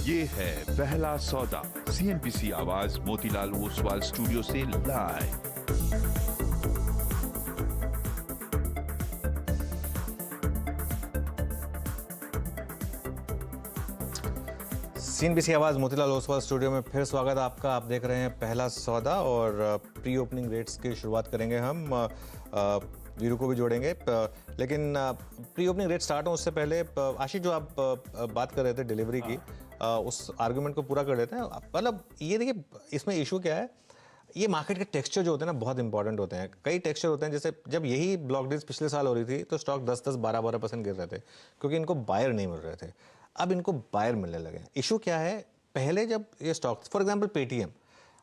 ये है पहला सौदा, CNBC आवाज मोतीलाल ओसवाल स्टूडियो से लाइव। CNBC आवाज़ मोतीलाल ओसवाल स्टूडियो में फिर स्वागत है आपका। आप देख रहे हैं पहला सौदा और प्री ओपनिंग रेट्स की शुरुआत करेंगे हम। वीरू को भी जोड़ेंगे, लेकिन प्री ओपनिंग रेट स्टार्ट हो उससे पहले आशीष, जो आप बात कर रहे थे डिलीवरी की, उस आर्गुमेंट को पूरा कर देते हैं। मतलब ये देखिए, इसमें इशू क्या है, ये मार्केट के टेक्सचर जो होते हैं ना बहुत इंपॉर्टेंट होते हैं। कई टेक्सचर होते हैं, जैसे जब यही ब्लॉक डील्स पिछले साल हो रही थी तो स्टॉक 10-10, 12-12% गिर रहे थे क्योंकि इनको बायर नहीं मिल रहे थे। अब इनको बायर मिलने लगे। इशू क्या है, पहले जब ये स्टॉक, फॉर एग्जांपल पेटीएम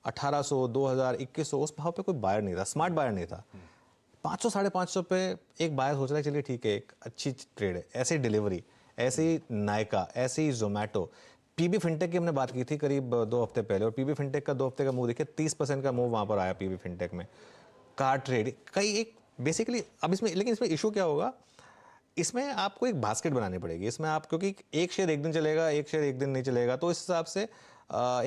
1800, 2000, 2100, उस भाव पे कोई बायर नहीं था, स्मार्ट बायर नहीं था। 500, 550 पे एक बायर सोच रहा है चलिए ठीक है, एक अच्छी ट्रेड है। ऐसी डिलीवरी, ऐसी नायका, ऐसी जोमेटो, पीबी फिनटेक की हमने बात की थी करीब 2 हफ्ते पहले, और पीबी फिनटेक का 2 हफ्ते का मूव देखिए, 30% का मूव वहाँ पर आया पीबी फिनटेक में। कार ट्रेड, कई एक बेसिकली, अब इसमें, लेकिन इसमें इशू क्या होगा, इसमें आपको एक बास्केट बनानी पड़ेगी। इसमें आप, क्योंकि एक शेयर एक दिन चलेगा, एक शेयर एक दिन नहीं चलेगा, तो इस हिसाब से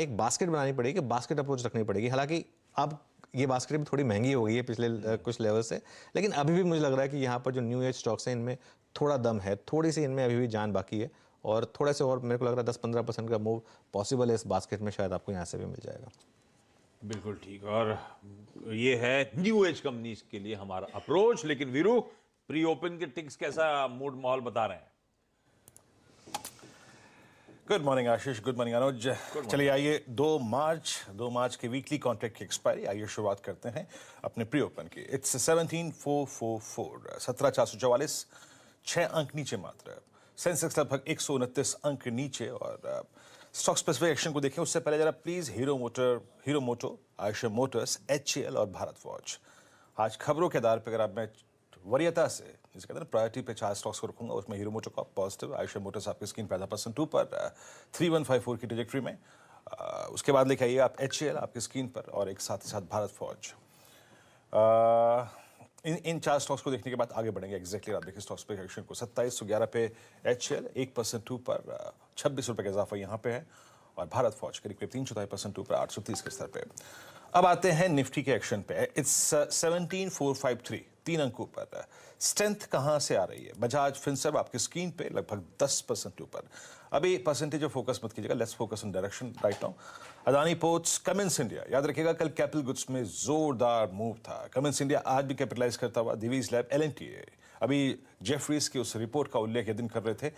एक बास्केट बनानी पड़ेगी, बास्केट अप्रोच रखनी पड़ेगी। हालांकि अब ये बास्केट भी थोड़ी महंगी हो गई है पिछले कुछ लेवल से, लेकिन अभी भी मुझे लग रहा है कि यहाँ पर जो न्यू एज स्टॉक्स हैं इनमें थोड़ा दम है, थोड़ी सी इनमें अभी भी जान बाकी है, और थोड़े से और मेरे को लग रहा है 10-15% का मूव पॉसिबल है इस बास्केट में, शायद आपको यहाँ से भी मिल जाएगा। बिल्कुल ठीक। और ये है न्यू एज कंपनीज के लिए हमारा अप्रोच। लेकिन वीरू, प्री ओपन के टिक्स कैसा मूड माहौल बता रहे हैं? गुड मॉर्निंग आशीष, गुड मॉर्निंग अनुज। चलिए आइए, 2 मार्च के वीकली कॉन्ट्रैक्ट की एक्सपायरी, आइए शुरुआत करते हैं अपने प्री ओपन की। इट्स 17,444, 17,444, 6 अंक नीचे मात्र। सेंसेक्स लगभग 129 अंक नीचे। और स्टॉक स्पेसिफिक एक्शन को देखें उससे पहले जरा प्लीज हीरो मोटो, आयशर मोटर्स, HCL और भारत फॉर्ज, आज खबरों के आधार पर अगर आप, मैं वरीयता से जिसे कहते हैं प्रायोरिटी पे 4 स्टॉक्स को रखूंगा, उसमें हीरो मोटो का पॉजिटिव, आयशर मोटर्स आपकी स्क्रीन पर 1% ऊपर 3154 की ट्रैजेक्टरी में। उसके बाद लेके आइए आप HCL आपकी स्क्रीन पर, और एक साथ ही साथ भारत फौज। इन 4 स्टॉक्स को देखने के बाद आगे बढ़ेंगे। एग्जैक्टली आप देखिए स्टॉक स्पेसिफिक एक्शन को, 2711 पे HCL 1% ऊपर 26 रुपये का इजाफा यहाँ पे है, और भारत फौज करीब 3-4% ऊपर 830 के स्तर पे। अब आते हैं निफ्टी के एक्शन पे। इट्स 17,453, 3 अंक ऊपर। स्ट्रेंथ कहां से आ रही है? बजाज फिनसर्व आपकी स्क्रीन पे लगभग 10% ऊपर। अभी परसेंटेज ऑफ फोकस मत कीजिएगा, let's focus on direction right now. Adani ports, Cummins India, याद रखिएगा कल कैपिटल गुड्स में जोरदार मूव था। कमिंस इंडिया आज भी कैपिटलाइज करता हुआ, दिवीज लैब, LNTA, अभी जेफरीज की उस रिपोर्ट का उल्लेख ये दिन कर रहे थे,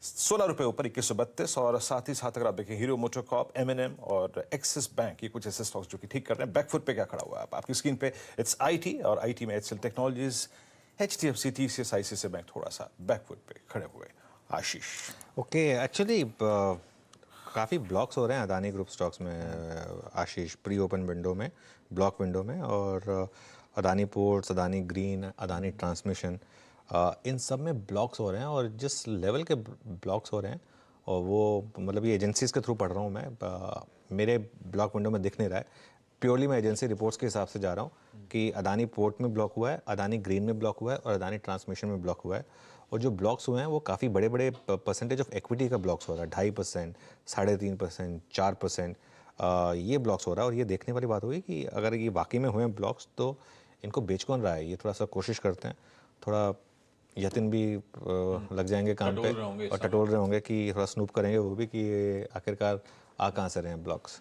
16 रुपये ऊपर 2132। और साथ ही साथ अगर आप देखें हीरो मोटोकॉर्प, M&M और एक्सिस बैंक, ये कुछ ऐसे स्टॉक्स जो कि ठीक कर रहे हैं। बैकफुट पे क्या खड़ा हुआ है आपकी स्क्रीन पे? इट्स IT, और IT में HCL technologies, HDFC, TCS, ICICI bank थोड़ा सा बैकफुट पे खड़े हुए। आशीष, ओके, एक्चुअली काफ़ी ब्लॉक्स हो रहे हैं अदानी ग्रुप स्टॉक्स में आशीष, प्री ओपन विंडो में, ब्लॉक विंडो में, और Adani ports, Adani green, Adani transmission, इन सब में ब्लॉक्स हो रहे हैं। और जिस लेवल के ब्लॉक्स हो रहे हैं, और वो मतलब ये एजेंसीज़ के थ्रू पढ़ रहा हूँ मैं, मेरे ब्लॉक विंडो में दिख नहीं रहा है, प्योरली मैं एजेंसी रिपोर्ट्स के हिसाब से जा रहा हूँ कि अदानी पोर्ट में ब्लॉक हुआ है, अदानी ग्रीन में ब्लॉक हुआ है, और अदानी ट्रांसमिशन में ब्लॉक हुआ है। और जो ब्लॉक्स हुए हैं वो काफ़ी बड़े बड़े परसेंटेज ऑफ इक्विटी का ब्लॉक्स हो रहा है, 2.5%, 3.5%, 4%, ये ब्लॉक्स हो रहा है। और ये देखने वाली बात होगी कि अगर ये वाकई में हुए हैं ब्लॉक्स, तो इनको बेच कौन रहा है? ये थोड़ा सा कोशिश करते हैं, थोड़ा यतिन भी लग जाएंगे काम पे, और टटोल रहे होंगे कि थोड़ा स्नूप करेंगे वो भी, कि आखिरकार आ कहाँ से रहे हैं ब्लॉक्स।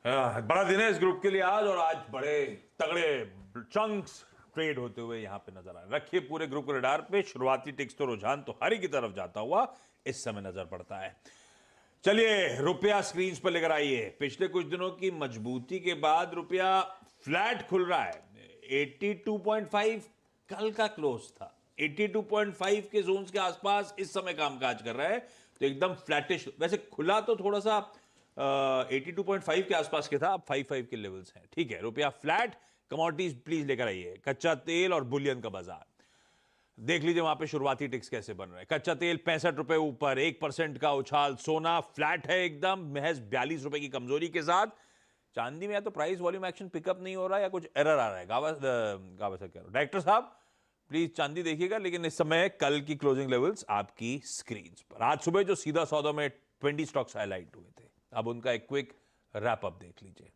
बड़ा दिन है इस ग्रुप के लिए आज, और आज बड़े तगड़े चंक्स ट्रेड होते हुए यहां पे नजर आ रहे। रखिए पूरे ग्रुप को रडार पे। शुरुआती टिक्स तो रुझान तो हरी की तरफ जाता हुआ इस समय नजर पड़ता है। चलिए रुपया स्क्रीन पर लेकर आइए। पिछले कुछ दिनों की मजबूती के बाद रुपया फ्लैट खुल रहा है। 82.5 कल का क्लोज था, 82.5 के जोन्स के आसपास इस समय कामकाज कर रहा है, तो एकदम फ्लैटिश। वैसे खुला तो थोड़ा सा 82.5 के आसपास के था, अब 55 के लेवल्स हैं। ठीक है, रुपया फ्लैट। कमोडिटीज प्लीज लेकर आइए। कच्चा तेल और बुलियन का बाजार देख लीजिए, वहां पे शुरुआती टिक्स कैसे बन रहे हैं। कच्चा तेल 65 रुपए ऊपर, 1% का उछाल। सोना फ्लैट है एकदम, महज 42 रुपए की कमजोरी के साथ। चांदी में या तो प्राइस वॉल्यूम एक्शन पिकअप नहीं हो रहा है, या कुछ एरर आ रहा है। गावस्कर कह रहा हूं, डायरेक्टर साहब प्लीज चांदी देखिएगा। लेकिन इस समय कल की क्लोजिंग लेवल्स आपकी स्क्रीन पर। आज सुबह जो सीधा सौदा में 20 स्टॉक्स हाईलाइट हुए थे। अब उनका एक क्विक रैप अप देख लीजिए।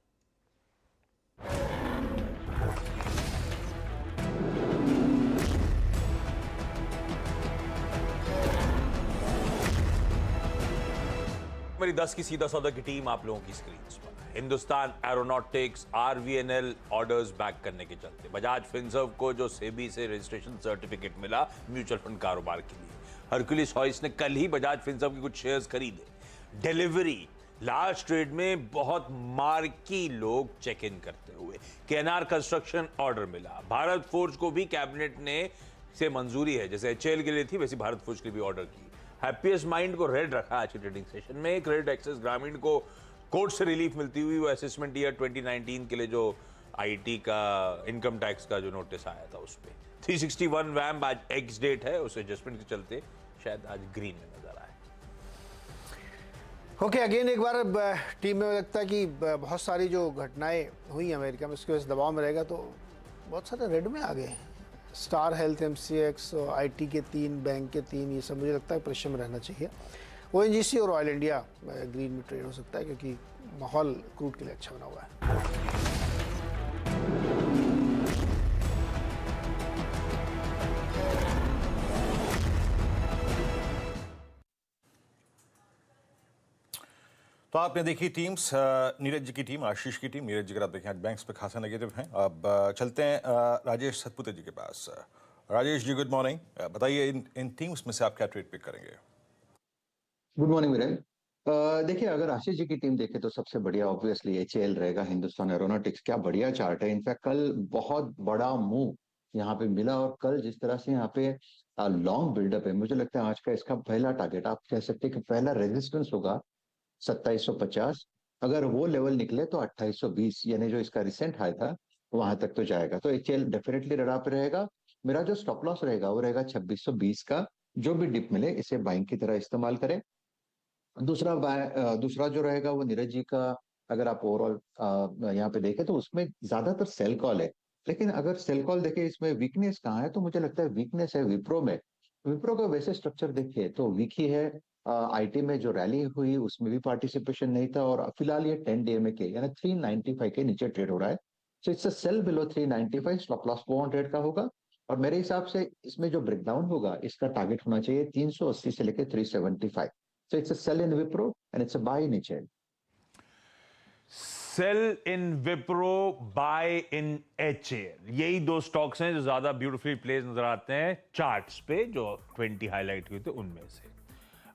मेरी 10 की सीधा सौदा की टीम आप लोगों की स्क्रीन पर। Hindustan aeronautics RVNL orders back करने के चलते बजाज फिनसर्व को जो सेबी से रजिस्ट्रेशन सर्टिफिकेट मिला म्यूचुअल फंड कारोबार के लिए, हरक्यूलिस हॉइस ने कल ही बजाज फिनसर्व के कुछ शेयर्स खरीदे। डिलीवरी लार्ज ट्रेड में बहुत मार्की लोग चेक इन करते हुए। केएनआर कंस्ट्रक्शन ऑर्डर मिला। भारत फोर्ज को भी कैबिनेट ने से मंजूरी है, जैसे एचएएल के लिए थी वैसी भारत फोर्ज के लिए भी ऑर्डर की। हैप्पीएस्ट माइंड को रेड रखा आज की ट्रेडिंग सेशन में। क्रेडिट एक्सेस ग्रामीण को कोर्ट से रिलीफ मिलती हुई, वो असेसमेंट ईयर 2019 के लिए जो आईटी का इनकम टैक्स का जो नोटिस आया था उस पर 361 वैम्प आज एक्स डेट है, उस एडजस्टमेंट के चलते शायद आज ग्रीन में नजर आए। ओके अगेन एक बार टीम में लगता है कि बहुत सारी जो घटनाएं हुई अमेरिका में उसके वजह से दबाव में रहेगा, तो बहुत सारे रेड में आ गए हैं। स्टार हेल्थ, एमसीएक्स, आईटी के 3, बैंक के 3, ये सब मुझे लगता है प्रेशर में रहना चाहिए। ओएनजीसी और ऑयल इंडिया ग्रीन में ट्रेड हो सकता है क्योंकि माहौल क्रूड के लिए अच्छा बना हुआ है। तो आपने देखी टीम्स, नीरज जी की टीम, आशीष की टीम। नीरज जी अगर आप देखें आज बैंक्स पे खासा नेगेटिव हैं। अब चलते हैं राजेश सतपुते जी के पास। राजेश जी गुड मॉर्निंग, बताइए इन टीम्स में से आप क्या ट्रेड पिक करेंगे? Good morning Virendra. देखिए अगर आशीष जी की टीम देखे तो सबसे बढ़िया ऑब्वियसली एचएएल रहेगा, हिंदुस्तान एरोनॉटिक्स। क्या बढ़िया चार्ट है। इनफैक्ट कल बहुत बड़ा मूव यहाँ पे मिला और कल जिस तरह से यहाँ पे लॉन्ग बिल्डअप है, मुझे लगता है आज का इसका पहला टारगेट आप कह सकते हैं कि पहला रेजिस्टेंस होगा 2750। अगर वो लेवल निकले तो 2820 यानी जो इसका रिसेंट हाई था वहां तक तो जाएगा। तो एचएएल डेफिनेटली रडार पे रहेगा। मेरा जो स्टॉप लॉस रहेगा वो रहेगा 2620 का। जो भी डिप मिले इसे बाइंग की तरह इस्तेमाल करें। दूसरा जो रहेगा वो नीरज जी का, अगर आप ओवरऑल यहाँ पे देखें तो उसमें ज्यादातर सेल कॉल है। लेकिन अगर सेल कॉल देखें इसमें वीकनेस कहाँ है, तो मुझे लगता है वीकनेस है विप्रो में। विप्रो का वैसे स्ट्रक्चर देखिए तो वीक ही है। आईटी में जो रैली हुई उसमें भी पार्टिसिपेशन नहीं था और फिलहाल ये 10 DMA के यानी 395 के नीचे ट्रेड हो रहा है। सो it's a cell below 395, stop loss 400 का होगा। और मेरे हिसाब से इसमें जो ब्रेकडाउन होगा इसका टारगेट होना चाहिए 380 से लेकर 375। So it's a sell in Wipro and it's a buy in HL. Sell in Wipro, buy in HAL, यही दो स्टॉक्स हैं जो ज्यादा ब्यूटीफुली प्लेस नजर आते हैं चार्ट्स पे जो 20 हाईलाइट हुए थे उनमें से।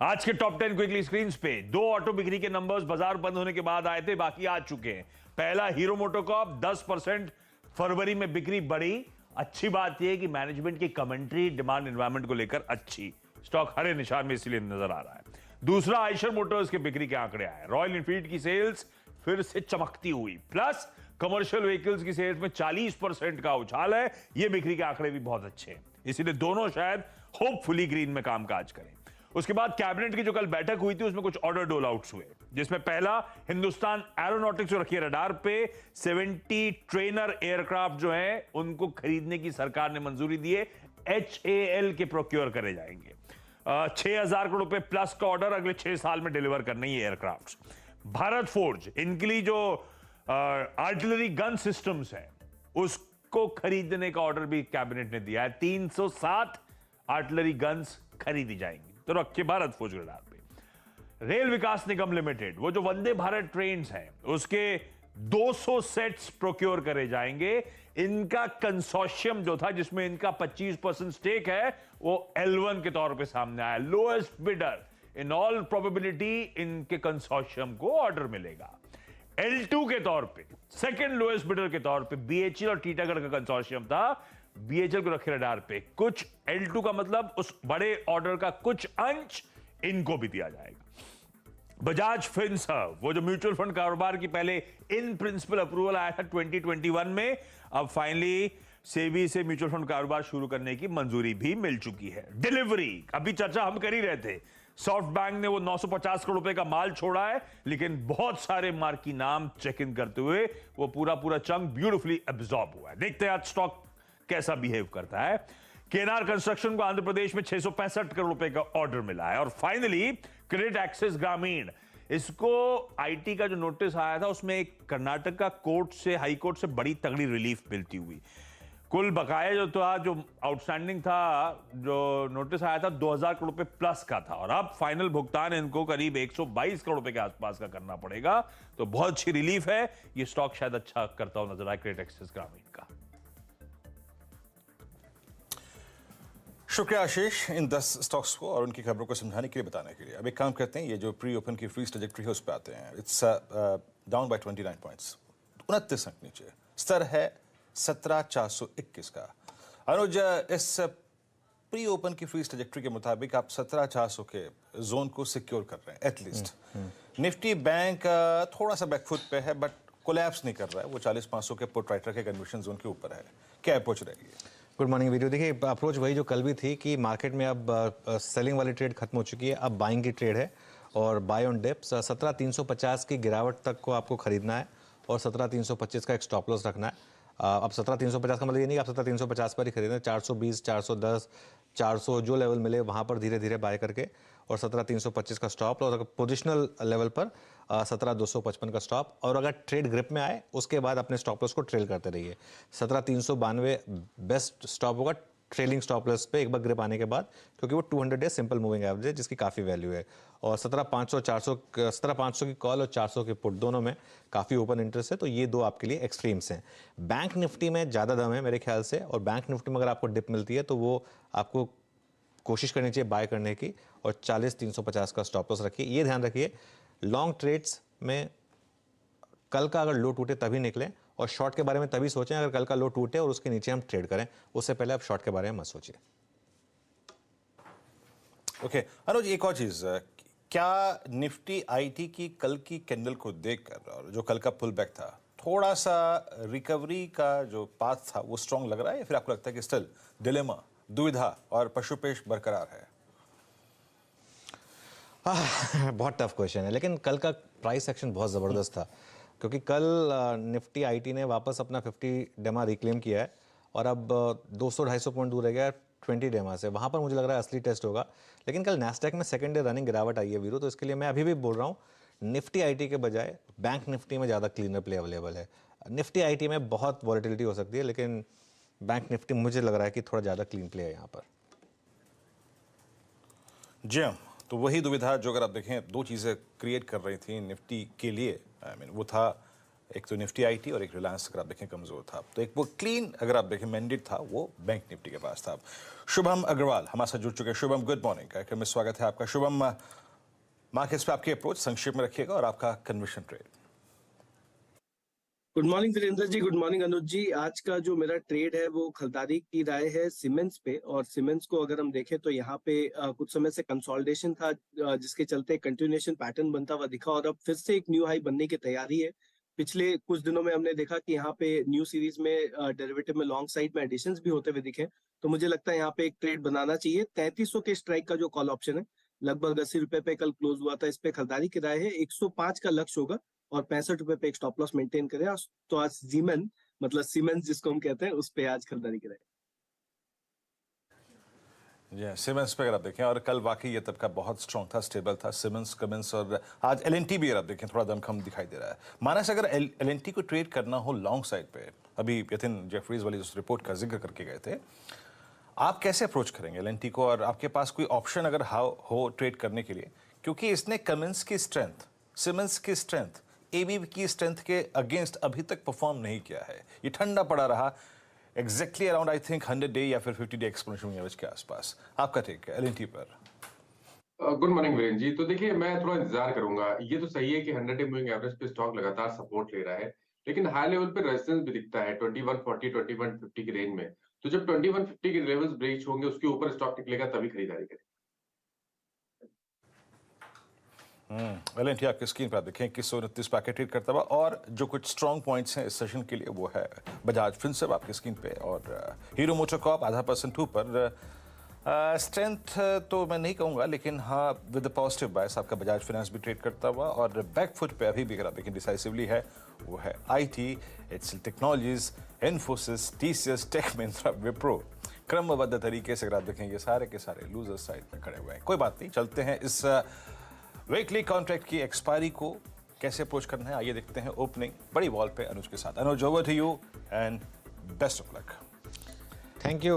आज के टॉप 10 क्विकली स्क्रीन्स पे 2 ऑटो बिक्री के नंबर्स बाजार बंद होने के बाद आए थे, बाकी आ चुके हैं। पहला हीरो मोटोकॉर्प 10% फरवरी में बिक्री बढ़ी। अच्छी बात यह कि मैनेजमेंट की कमेंट्री डिमांड एनवायरमेंट को लेकर अच्छी, स्टॉक हरे निशान में इसलिए नजर आ रहा है। दूसरा आयशर मोटर्स के बिक्री के आंकड़े आए। रॉयल एनफील्ड की सेल्स फिर से चमकती हुई, प्लस कमर्शियल व्हीकल्स की सेल्स में 40% का उछाल है। ये बिक्री के आंकड़े भी बहुत अच्छे हैं, इसीलिए दोनों शायद होपफुली ग्रीन में कामकाज करें। उसके बाद कैबिनेट की जो कल बैठक हुई थी उसमें कुछ ऑर्डर डोल आउट्स हुए, जिसमें पहला हिंदुस्तान एरोनॉटिक्स रखी रडार पे 70 ट्रेनर एयरक्राफ्ट जो हैं उनको खरीदने की सरकार ने मंजूरी दी है। HAL के प्रोक्योर करे जाएंगे। 6000 करोड़ रुपए प्लस का ऑर्डर अगले 6 साल में डिलीवर करने ये एयरक्राफ्ट। भारत फोर्ज इनके लिए जो आर्टिलरी गन सिस्टम्स हैं उसको खरीदने का ऑर्डर भी कैबिनेट ने दिया है। 307 आर्टिलरी गन्स खरीदी जाएंगी, तो रखे भारत फोर्ज रडार पे। रेल विकास निगम लिमिटेड, वो जो वंदे भारत ट्रेन हैं उसके 200 सेट्स प्रोक्योर करे जाएंगे। इनका कंसोर्शियम जो था जिसमें इनका 25% स्टेक है वो L1 के तौर पे सामने आया, lowest bidder. In all probability इनके कंसोर्शियम को ऑर्डर मिलेगा। L2 के तौर पे, सेकंड लोएस्ट बिडर के तौर पे BHEL और टीटागढ़ का कंसोर्शियम था। BHEL को रखे रडार पे। कुछ L2 का मतलब उस बड़े ऑर्डर का कुछ अंश इनको भी दिया जाएगा। बजाज फिनसर्व, वो जो म्यूचुअल फंड कारोबार की पहले इन प्रिंसिपल अप्रूवल आया था 2021 में, अब फाइनली सेबी से म्यूचुअल फंड कारोबार शुरू करने की मंजूरी भी मिल चुकी है। डिलीवरी, अभी चर्चा हम कर ही रहे थे, सॉफ्ट बैंक ने वो 950 करोड़ रुपए का माल छोड़ा है, लेकिन बहुत सारे मार्की नाम चेक इन करते हुए वो पूरा चंक ब्यूटीफुली एब्जॉर्ब हुआ है। देखते हैं आज स्टॉक कैसा बिहेव करता है। केनार कंस्ट्रक्शन को आंध्र प्रदेश में 665 करोड़ रुपए का ऑर्डर मिला है। और फाइनली क्रेडिट एक्सेस ग्रामीण, इसको आईटी का जो नोटिस आया था उसमें एक कर्नाटक का कोर्ट से, हाई कोर्ट से बड़ी तगड़ी रिलीफ मिलती हुई। कुल बकाया जो था, जो आउटस्टैंडिंग था, जो नोटिस आया था 2000 करोड़ रुपए प्लस का था, और अब फाइनल भुगतान इनको करीब 122 करोड़ रुपए के आसपास का करना पड़ेगा। तो बहुत अच्छी रिलीफ है। ये स्टॉक शायद अच्छा करता हुआ नजर आए, क्रेडिट एक्सेस ग्रामीण का। शुक्रिया आशीष इन 10 स्टॉक्स को और उनकी खबरों को समझाने के लिए, बताने के लिए। अब एक काम करते हैं, ये जो प्री ओपन की फ्रीज ट्रैजेक्टरी है उस पर आते हैं। इट्स डाउन बाय 29 पॉइंट्स, 29 अंक नीचे। स्तर है 17,421 का। अनुज, इस प्री ओपन की फ्रीज ट्रैजेक्टरी के मुताबिक आप 17,400 के जोन को सिक्योर कर रहे हैं एटलीस्ट। निफ्टी बैंक थोड़ा सा बैकफुट पे है बट कोलैप्स नहीं कर रहा है, वो 40,500 के पुट राइटर के कन्वर्शन जोन के ऊपर है। क्या अप्रोच रहेगी? Good morning video. देखिए, अप्रोच वही जो कल भी थी कि मार्केट में अब सेलिंग वाली ट्रेड खत्म हो चुकी है, अब बाइंग की ट्रेड है और बाय ऑन डिप्स। 17,350 की गिरावट तक को आपको खरीदना है और 17,325 का एक स्टॉप लॉस रखना है। अब 17,350 का मतलब ये नहीं कि आप 17,350 पर ही खरीदें, 420, 410, 400 जो लेवल मिले वहाँ पर धीरे धीरे बाय करके, और 17,325 का स्टॉप, और पोजिशनल लेवल पर 17,255 का स्टॉप। और अगर ट्रेड ग्रिप में आए उसके बाद अपने स्टॉप लॉस को ट्रेल करते रहिए। 17,392 बेस्ट स्टॉप होगा ट्रेलिंग स्टॉप लॉस पे एक बार ग्रिप आने के बाद, क्योंकि वो 200 डे सिंपल मूविंग एवरेज है जिसकी काफ़ी वैल्यू है। और 17,500 की कॉल और 400 की पुट दोनों में काफ़ी ओपन इंटरेस्ट है, तो ये दो आपके लिए एक्सट्रीम्स हैं। बैंक निफ्टी में ज़्यादा दम है मेरे ख्याल से, और बैंक निफ्टी में अगर आपको डिप मिलती है तो वो आपको कोशिश करनी चाहिए बाय करने की, और 40,350 का स्टॉप लॉस रखिए। ये ध्यान रखिए, लॉन्ग ट्रेड्स में कल का अगर लो टूटे तभी निकलें, और शॉर्ट के बारे में तभी सोचें अगर कल का लो टूटे और उसके नीचे हम ट्रेड करें, उससे पहले आप शॉर्ट के बारे में मत सोचिए। ओके अनुज, एक और चीज, क्या निफ्टी आईटी की कल की कैंडल को देखकर और जो कल का पुल बैक था, थोड़ा सा रिकवरी का जो पाथ था वो स्ट्रांग लग रहा है, या फिर आपको लगता है कि स्टिल डिलेमा, दुविधा और पशुपेश बरकरार है? बहुत टफ क्वेश्चन है, लेकिन कल का प्राइस एक्शन बहुत ज़बरदस्त था, क्योंकि कल निफ्टी आईटी ने वापस अपना 50 डेमा रिक्लेम किया है और अब 200-250 पॉइंट दूर रह गया 20 डेमा से। वहाँ पर मुझे लग रहा है असली टेस्ट होगा। लेकिन कल नैस्डैक में सेकंड डे रनिंग गिरावट आई है वीरू, तो इसके लिए मैं अभी भी बोल रहा हूँ निफ्टी आईटी के बजाय बैंक निफ्टी में ज़्यादा क्लीनर प्ले अवेलेबल है। निफ्टी आईटी में बहुत वॉलेटिलिटी हो सकती है, लेकिन बैंक निफ्टी मुझे लग रहा है कि थोड़ा ज़्यादा क्लीन प्ले है यहाँ पर। जी हाँ, तो वही दुविधा जो अगर आप देखें दो चीज़ें क्रिएट कर रही थी निफ्टी के लिए, वो था एक तो निफ्टी आईटी और एक रिलायंस अगर आप देखें कमज़ोर था। तो एक वो क्लीन अगर आप देखें मैंडेट था वो बैंक निफ्टी के पास था। शुभम अग्रवाल हमारे साथ जुड़ चुके हैं। शुभम, गुड मॉर्निंग, कार्यक्रम में स्वागत है आपका। शुभम, मार्केट्स पे आपकी अप्रोच संक्षेप में रखिएगा और आपका conversion trade. Good morning Virendra ji, good morning Anuj ji. आज का जो मेरा ट्रेड है वो खरीदारी की राय है सीमेंस पे, और सीमेंस को अगर हम देखें तो यहाँ पे कुछ समय से कंसोलिडेशन था जिसके चलते कंटिन्यूएशन पैटर्न बनता हुआ दिखा, और अब फिर से एक न्यू हाई बनने की तैयारी है। पिछले कुछ दिनों में हमने देखा कि यहाँ पे न्यू सीरीज में डेरिवेटिव में लॉन्ग साइड में एडिशंस भी होते हुए दिखे, तो मुझे लगता है यहाँ पे एक ट्रेड बनाना चाहिए। 3300 के स्ट्राइक का जो कॉल ऑप्शन है लगभग 80 रुपए पे कल क्लोज हुआ था, इस पे खरीदारी की राय है। 105 का लक्ष्य होगा और 65 रुपए पे एक स्टॉप लॉस मेंटेन करें। तो आज जीमेन मतलब सीमेंस जिसको हम कहते हैं उस पे आज खरीदारी करें। जी, सीमेंस पे अगर आप देखें, और कल वाकई ये तबका बहुत स्ट्रॉन्ग था, स्टेबल था सीमेंस, कमिंस, और आज एलएनटी भी अगर आप देखें थोड़ा दमखम दिखाई दे रहा है। माना से अगर एलएनटी को ट्रेड करना हो लॉन्ग साइड पे, अभी यतिन जेफरीज वाली उस रिपोर्ट का जिक्र करके गए थे, आप कैसे अप्रोच करेंगे एलएनटी को, और आपके पास कोई ऑप्शन अगर हो ट्रेड करने के लिए? क्योंकि इसने कमिंस की स्ट्रेंथ, सीमेंस की स्ट्रेंथ, एबीबी की स्ट्रेंथ के अगेंस्ट अभी तक परफॉर्म नहीं किया है। ये ठंडा पड़ा रहा exactly around I think 100 day या फिर 50 डे एक्सपोनेंशियल एवरेज के आसपास। आपका टेक है एलएनटी पर? गुड मॉर्निंग वीरेंद्र जी। तो देखिए, मैं थोड़ा इंतजार करूंगा। ये तो सही है कि 100 डे मूविंग एवरेज पे स्टॉक लगातार सपोर्ट ले रहा है, लेकिन हाई लेवल पे रेजिस्टेंस भी दिखता है 2140 2150 की रेंज में। तो जब 2150 के लेवल्स ब्रेच होंगे उसके ऊपर स्टॉक निकलेगा तभी खरीदारी करें। एलएनटी आपके स्क्रीन पर आप देखें 2129 पैकेट ट्रेड करता हुआ, और जो कुछ स्ट्रॉन्ग पॉइंट्स हैं इस सेशन के लिए वो है बजाज फिनसर्व आपकी स्क्रीन पे, और हीरो मोटोकॉर्प 0.5% ऊपर। स्ट्रेंथ तो मैं नहीं कहूँगा, लेकिन हाँ विद द पॉजिटिव बायस आपका बजाज फाइनेंस भी ट्रेड करता हुआ, और बैकफुट पे अभी भी अगर आप देखें डिसाइसिवली है वो है IT, HCL Technologies, Infosys, TCS, Tech Mahindra, Wipro. क्रमबद्ध तरीके से अगर आप देखें ये सारे के सारे लूजर साइड में खड़े हुए हैं। कोई बात नहीं, चलते हैं इस वीकली कॉन्ट्रैक्ट की एक्सपायरी को कैसे अप्रोच करना है। आइए देखते हैं ओपनिंग बड़ी वॉल पे अनुज के साथ। Anuj, over to you and best of luck. Thank you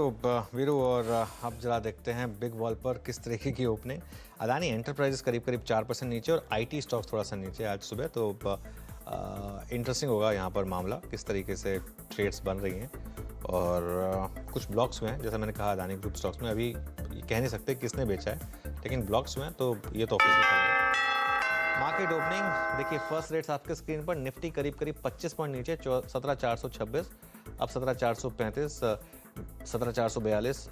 Veeru. और अब जरा देखते हैं बिग वॉल पर किस तरीके की ओपनिंग। अदानी एंटरप्राइजेस करीब करीब 4% नीचे और आईटी स्टॉक्स थोड़ा सा नीचे आज सुबह। तो इंटरेस्टिंग होगा यहाँ पर मामला किस तरीके से ट्रेड्स बन रही हैं। और कुछ ब्लॉक्स में हैं, जैसा मैंने कहा अदानी ग्रुप स्टॉक्स में अभी कह नहीं सकते किसने बेचा है, लेकिन ब्लॉक्स में तो ये तो ऑफिशियल है। मार्केट ओपनिंग देखिए, फर्स्ट रेट्स आपके स्क्रीन पर। निफ्टी करीब करीब 25 पॉइंट नीचे 17,426, अब 17,435, 17,442।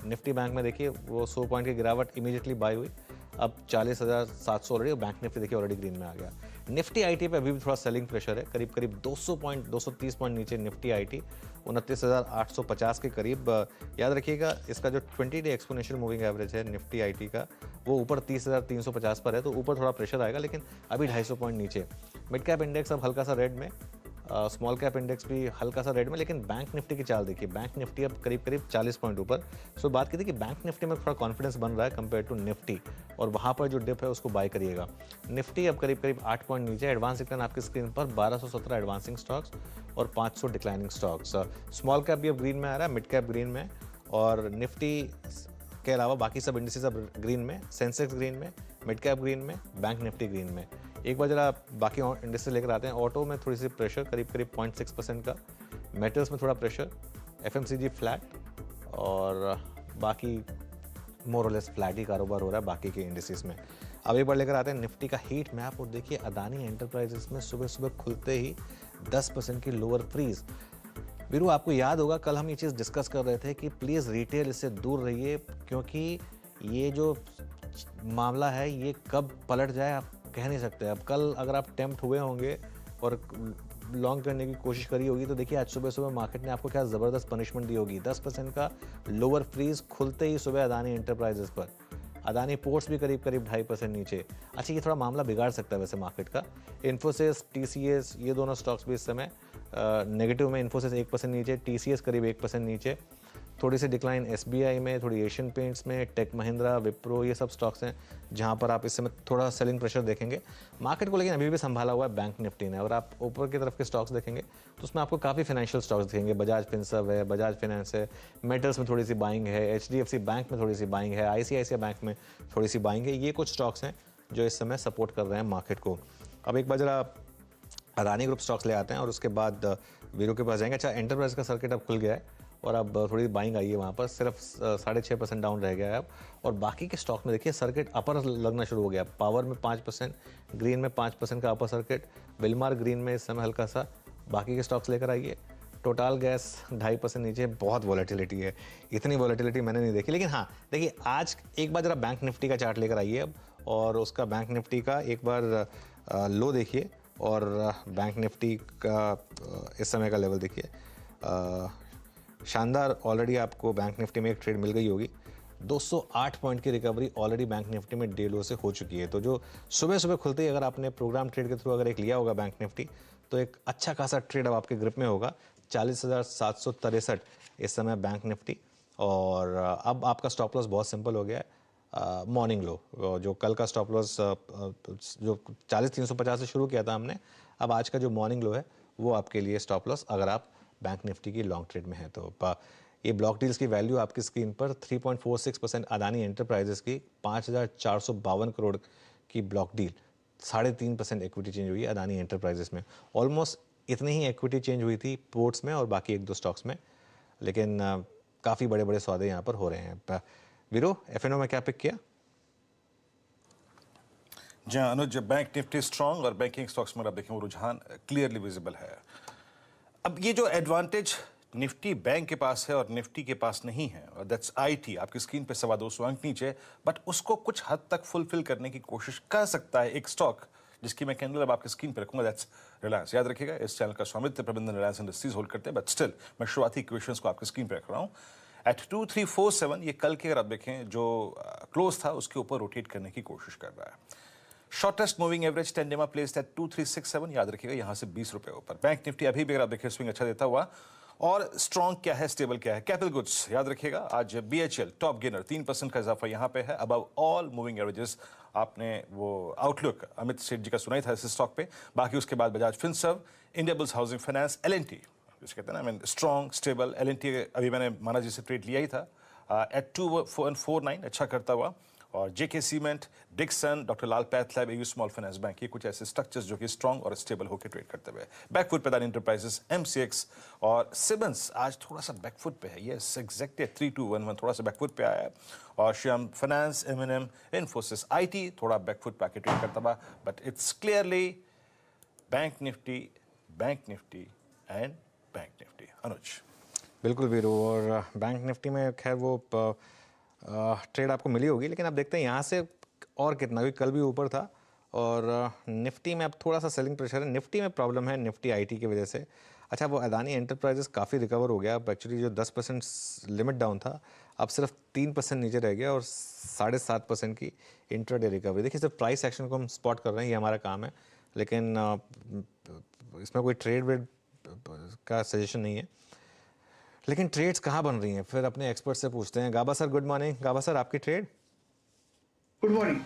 निफ्टी बैंक में देखिए वो 100 पॉइंट की गिरावट इमीडिएटली बाय हुई, अब 40,700 ऑलरेडी। बैंक निफ्टी देखिए ऑलरेडी ग्रीन में आ गया। निफ्टी आईटी पे अभी भी थोड़ा सेलिंग प्रेशर है, करीब करीब 230 पॉइंट नीचे निफ्टी आईटी, 29,850 के करीब। याद रखिएगा इसका जो 20 डे एक्सपोनेंशियल मूविंग एवरेज है निफ्टी आईटी का, वो ऊपर 30,350 पर है, तो ऊपर थोड़ा प्रेशर आएगा, लेकिन अभी 250 पॉइंट नीचे। मिड कैप इंडेक्स अब हल्का सा रेड में, स्मॉल कैप इंडेक्स भी हल्का सा रेड में, लेकिन बैंक निफ्टी की चाल देखिए, बैंक निफ्टी अब करीब करीब 40 पॉइंट ऊपर। सो बात की थी कि बैंक निफ्टी में थोड़ा कॉन्फिडेंस बन रहा है कंपेयर टू निफ्टी, और वहाँ पर जो डिप है उसको बाय करिएगा। निफ्टी अब करीब करीब 8 पॉइंट नीचे। एडवांस रिटर्न आपकी स्क्रीन पर 1217 एडवांसिंग स्टॉक्स और 500 डिक्लाइनिंग स्टॉक्स। स्मॉल कैप भी अब ग्रीन में आ रहा है, मिड कैप ग्रीन में, और निफ्टी के अलावा बाकी सब इंडिसेस अब ग्रीन में। सेंसेक्स ग्रीन में, मिड कैप ग्रीन में, बैंक निफ्टी ग्रीन में। एक बार जरा बाकी इंडिसेस लेकर आते हैं। ऑटो में थोड़ी सी प्रेशर करीब करीब 0.6% का, मेटल्स में थोड़ा प्रेशर, एफएमसीजी फ्लैट, और बाकी मोर और लेस फ्लैट ही कारोबार हो रहा है बाकी के इंडिसेस में। अब एक बार लेकर आते हैं निफ्टी का हीट मैप, और देखिए अदानी एंटरप्राइजेस में सुबह सुबह खुलते ही 10% की लोअर फ्रीज। वीरू, आपको याद होगा कल हम ये चीज़ डिस्कस कर रहे थे कि प्लीज़ रिटेल इससे दूर रहिए, क्योंकि ये जो मामला है ये कब पलट जाए आप कह नहीं सकते। अब कल अगर आप टेम्प्ट हुए होंगे और लॉन्ग करने की कोशिश करी होगी, तो देखिए आज सुबह सुबह मार्केट ने आपको क्या ज़बरदस्त पनिशमेंट दी होगी। 10% का लोअर फ्रीज खुलते ही सुबह अदानी एंटरप्राइजेस पर। अदानी पोर्ट्स भी करीब करीब 2.5% नीचे। अच्छा, ये थोड़ा मामला बिगाड़ सकता है वैसे मार्केट का। इन्फोसिस, टीसीएस, ये दोनों स्टॉक्स भी इस समय नेगेटिव में। इन्फोसिस 1% नीचे, टीसीएस करीब 1% नीचे। थोड़ी सी डिक्लाइन एसबीआई में, थोड़ी एशियन पेंट्स में, टेक महिंद्रा, विप्रो, ये सब स्टॉक्स हैं जहां पर आप इस समय थोड़ा सेलिंग प्रेशर देखेंगे मार्केट को। लेकिन अभी भी संभाला हुआ है बैंक निफ्टी ने। और आप ऊपर की तरफ के स्टॉक्स देखेंगे तो उसमें आपको काफ़ी फाइनेंशियल स्टॉक्स दिखेंगे। बजाज फिनसर्व है, बजाज फाइनेंस है, मेटल्स में थोड़ी सी बाइंग है, एचडीएफसी बैंक में थोड़ी सी बाइंग है, आईसीआईसीआई बैंक में थोड़ी सी बाइंग है। ये कुछ स्टॉक्स हैं जो इस समय सपोर्ट कर रहे हैं मार्केट को। अब एक बार जरा अदानी ग्रुप स्टॉक्स ले आते हैं और उसके बाद वीरू के पास जाएंगे। अच्छा, एंटरप्राइज का सर्किट अब खुल गया है और अब थोड़ी बाइंग आई है वहाँ पर, सिर्फ 6.5% डाउन रह गया है अब। और बाकी के स्टॉक में देखिए सर्किट अपर लगना शुरू हो गया। पावर में 5%, ग्रीन में 5% का अपर सर्किट, विलमार ग्रीन में इस समय हल्का सा। बाकी के स्टॉक्स लेकर आइए। टोटल गैस 2.5% नीचे, बहुत वॉलेटिलिटी है, इतनी वॉलेटिलिटी मैंने नहीं देखी। लेकिन हाँ देखिए, आज एक बार जरा बैंक निफ्टी का चार्ट लेकर आइए अब, और उसका बैंक निफ्टी का एक बार लो देखिए, और बैंक निफ्टी का इस समय का लेवल देखिए। शानदार, ऑलरेडी आपको बैंक निफ्टी में एक ट्रेड मिल गई होगी। 208 पॉइंट की रिकवरी ऑलरेडी बैंक निफ्टी में डे लो से हो चुकी है। तो जो सुबह सुबह खुलते ही अगर आपने प्रोग्राम ट्रेड के थ्रू अगर एक लिया होगा बैंक निफ्टी, तो एक अच्छा खासा ट्रेड अब आपके ग्रिप में होगा। 40,763 इस समय बैंक निफ्टी। और अब आपका स्टॉप लॉस बहुत सिंपल हो गया है। मॉर्निंग लो, जो कल का स्टॉप लॉस जो 40,350 से शुरू किया था हमने, अब आज का जो मॉर्निंग लो है वो आपके लिए स्टॉप लॉस अगर आप बैंक निफ्टी की लॉन्ग ट्रेड में है। तो ये ब्लॉक डील्स की वैल्यू आपकी स्क्रीन पर 3.46% अदानी एंटरप्राइजेस की 5,452 करोड़ की ब्लॉक डील, 3.5% इक्विटी चेंज हुई है अदानी एंटरप्राइजेस में। ऑलमोस्ट इतनी ही इक्विटी चेंज हुई थी पोर्ट्स में और बाकी एक दो स्टॉक्स में, लेकिन काफ़ी बड़े बड़े सौदे यहाँ पर हो रहे हैं। वीरो, एफएनओ में क्या पिक किया? जी अनुज, बैंक निफ्टी स्ट्रॉन्ग और बैंकिंग स्टॉक्स में आप देखें वो रुझान क्लियरली विजिबल है। अब ये जो एडवांटेज निफ्टी बैंक के पास है और निफ्टी के पास नहीं है, और दैट्स आईटी, आपकी स्क्रीन पे 225 अंक नीचे, बट उसको कुछ हद तक फुलफिल करने की कोशिश कर सकता है एक स्टॉक जिसकी मैं कैंडल अब आपकी स्क्रीन पे रखूंगा, दैट्स रिलायंस। याद रखिएगा इस चैनल का स्वामित्व प्रबंधन रिलायंस इंडस्ट्रीज होल्ड करते हैं, बट स्टिल मैं शुरुआती इक्वेशंस को आपकी स्क्रीन पे रख रहा हूँ। एट 2347 ये कल के अगर आप देखें जो क्लोज था उसके ऊपर रोटेट करने की कोशिश कर रहा है। शॉर्टेस्ट मूविंग एवरेज 10 डे में प्लेस्ड एट 2367, याद रखिएगा यहाँ से 20 रुपए ऊपर। बैंक निफ्टी अभी भी अगर आप देखें स्विंग अच्छा देता हुआ और स्ट्रॉन्ग क्या है, स्टेबल क्या है? कैपिटल गुड्स याद रखिएगा, आज BHL टॉप गेनर 3% का इजाफा यहाँ पे है, अबव ऑल मूविंग एवरेजेस। आपने वो आउटलुक अमित सेठ जी का सुना ही था इस स्टॉक पे। बाकी उसके बाद Bajaj Finserv, India bulls housing finance, L&T, जिसे कहते हैं ना, स्ट्रॉन्ग स्टेबल। L&T अभी मैंने माना जी से ट्रेड लिया ही था एट 2.49, अच्छा करता हुआ। और JK cement, Dixon, doctor Lal pathlab, AU small finance bank, ये कुछ ऐसे स्ट्रक्चर्स जो कि स्ट्रॉन्ग और स्टेबल होकर ट्रेड करते हुए। बैकफुट पे अदानी एंटरप्राइजेस, MCX और सिमेंस आज थोड़ा सा बैकफुट पे है। यस एग्जैक्टली 3211 थोड़ा सा बैकफुट पे आया है। और Shyam finance, M&M, Infosys, IT थोड़ा बैकफुट पे आके ट्रेड करता हुआ, but it's clearly bank Nifty and bank Nifty. Anuj. बिल्कुल वीरू, और बैंक निफ्टी में खैर वो ट्रेड आपको मिली होगी, लेकिन आप देखते हैं यहाँ से और कितना, क्योंकि कल भी ऊपर था। और निफ्टी में अब थोड़ा सा सेलिंग प्रेशर है। निफ्टी में प्रॉब्लम है, निफ्टी IT की वजह से। अच्छा, वो अदानी एंटरप्राइजेस काफ़ी रिकवर हो गया। अब एक्चुअली जो 10% लिमिट डाउन था, अब सिर्फ 3% नीचे रह गया और 7.5% की इंट्राडे रिकवरी। देखिए, सिर्फ प्राइस एक्शन को हम स्पॉट कर रहे हैं, ये हमारा काम है, लेकिन इसमें कोई ट्रेड वेड का सजेशन नहीं है। लेकिन ट्रेड्स कहाँ बन रही हैं, फिर अपने एक्सपर्ट से पूछते हैं। गाबा सर, गुड मॉर्निंग। गाबा सर, आपकी ट्रेड? Good morning.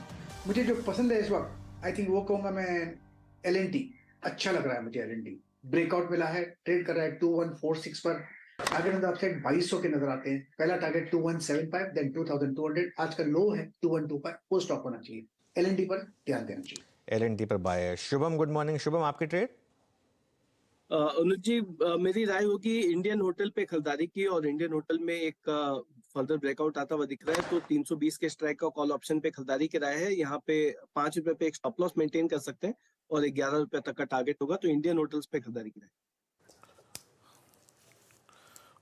मुझे जो पसंद है इस वक्त, आई थिंक वो कहूंगा मैं L&T। अच्छा लग रहा है मुझे L&T। ब्रेकआउट मिला है, ट्रेड कर रहा है 2146 पर। टारगेट ऑन द अपसाइड 2200 के नजर आते हैं। पहला टारगेट 2175, देन 2200। आज का लो है 2125, वो स्टॉप होना चाहिए। L&T पर ध्यान देना चाहिए। L&T पर बाय है। Shubham, good morning. शुभम, आपकी ट्रेड? अनुज जी, मेरी राय होगी इंडियन होटल पे खरीदारी की, और इंडियन होटल में एक फर्दर ब्रेकआउट आता हुआ दिख रहा है, तो 320 के स्ट्राइक का कॉल ऑप्शन पे खरीदारी की राय है। यहाँ पे 5 रुपए पे एक स्टॉप लॉस मेंटेन कर सकते हैं और 11 रुपए तक का टारगेट होगा, तो इंडियन होटल्स पे खरीदारी की राय।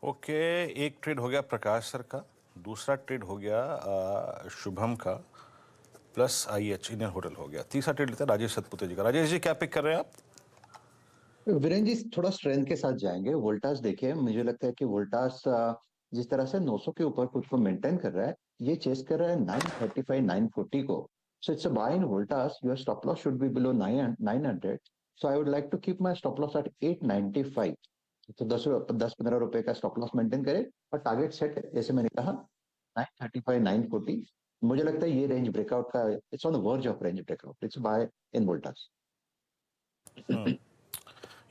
ओके, एक ट्रेड हो गया प्रकाश सर का, दूसरा ट्रेड हो गया शुभम का, प्लस IH इंडियन होटल हो गया। तीसरा ट्रेड लेता है राजेश सतपुते जी का। राजेश जी, क्या पिक कर रहे हैं आप? वीरेंद्र जी थोड़ा स्ट्रेंथ के साथ जाएंगे। वोल्टास देखिए, मुझे लगता है कि वोल्टास जिस तरह से 900 के ऊपर खुद को मेंटेन कर रहा है, ये चेस कर रहा है 935 940 को। So it's a buy in Voltas. Your stop loss should be below 900। So I would like to keep my stop loss at 895। तो 10-15 रुपए का स्टॉप लॉस मेंटेन करे और टारगेट सेट, जैसे मैंने कहा, 935 940। मुझे लगता है ये रेंज ब्रेकआउट का, it's on the verge of range breakout. It's buy in Voltas.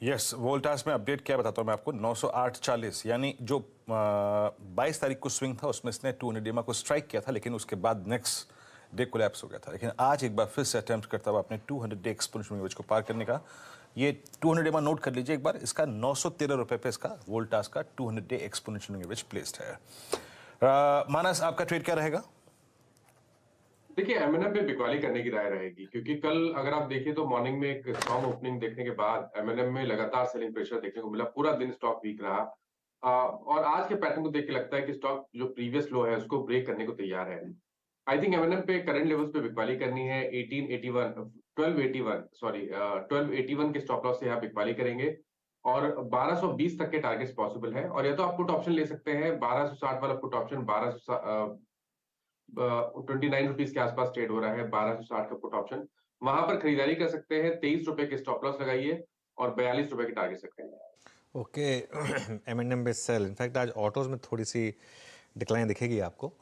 Yes, Voltas में अपडेट क्या बताता हूँ मैं आपको। 908.40, यानी जो 22 तारीख को स्विंग था उसमें इसने 200 EMA को स्ट्राइक किया था, लेकिन उसके बाद नेक्स्ट डे कोलैप्स हो गया था। लेकिन आज एक बार फिर से अटेम्प्ट करता हुआ अपने 200 डे एक्सपोनेंशियल एवरेज को पार करने का। ये 200 EMA नोट कर लीजिए एक बार, इसका 913 रुपए पे इसका वोल्टास का 200 डे एक्सपोनेंशियल एवरेज प्लेस्ड है। मानस, आपका ट्रेड क्या रहेगा? देखिए, M&M पे बिकवाली करने की राय रहेगी, क्योंकि कल अगर आप देखिए तो मॉर्निंग में एक स्ट्रॉन्ग ओपनिंग देखने के बाद M&M में लगातार सेलिंग प्रेशर देखने को मिला। पूरा दिन स्टॉक वीक रहा। और आज के पैटर्न को देख के लगता है कि स्टॉक जो प्रीवियस लो है उसको ब्रेक करने को तैयार है। आई थिंक M&M पे करंट लेवल्स पे बिकवाली करनी है। 1281 के स्टॉप लॉस से यहाँ बिकवाली करेंगे और 1220 तक के टारगेट्स पॉसिबल है। और या तो आप पुट ऑप्शन ले सकते हैं, 1260 वाला पुट ऑप्शन 29 रुपीज के आसपास ट्रेड हो रहा है। 1260 का पुट ऑप्शन, वहां पर खरीदारी कर सकते हैं। 23 रुपए के स्टॉप लॉस लगाइए और 42 रुपए के टारगेट सकते हैं। ओके, M&M पे सेल। इनफैक्ट आज ऑटोज में थोड़ी सी डिक्लाइन दिखेगी आपको।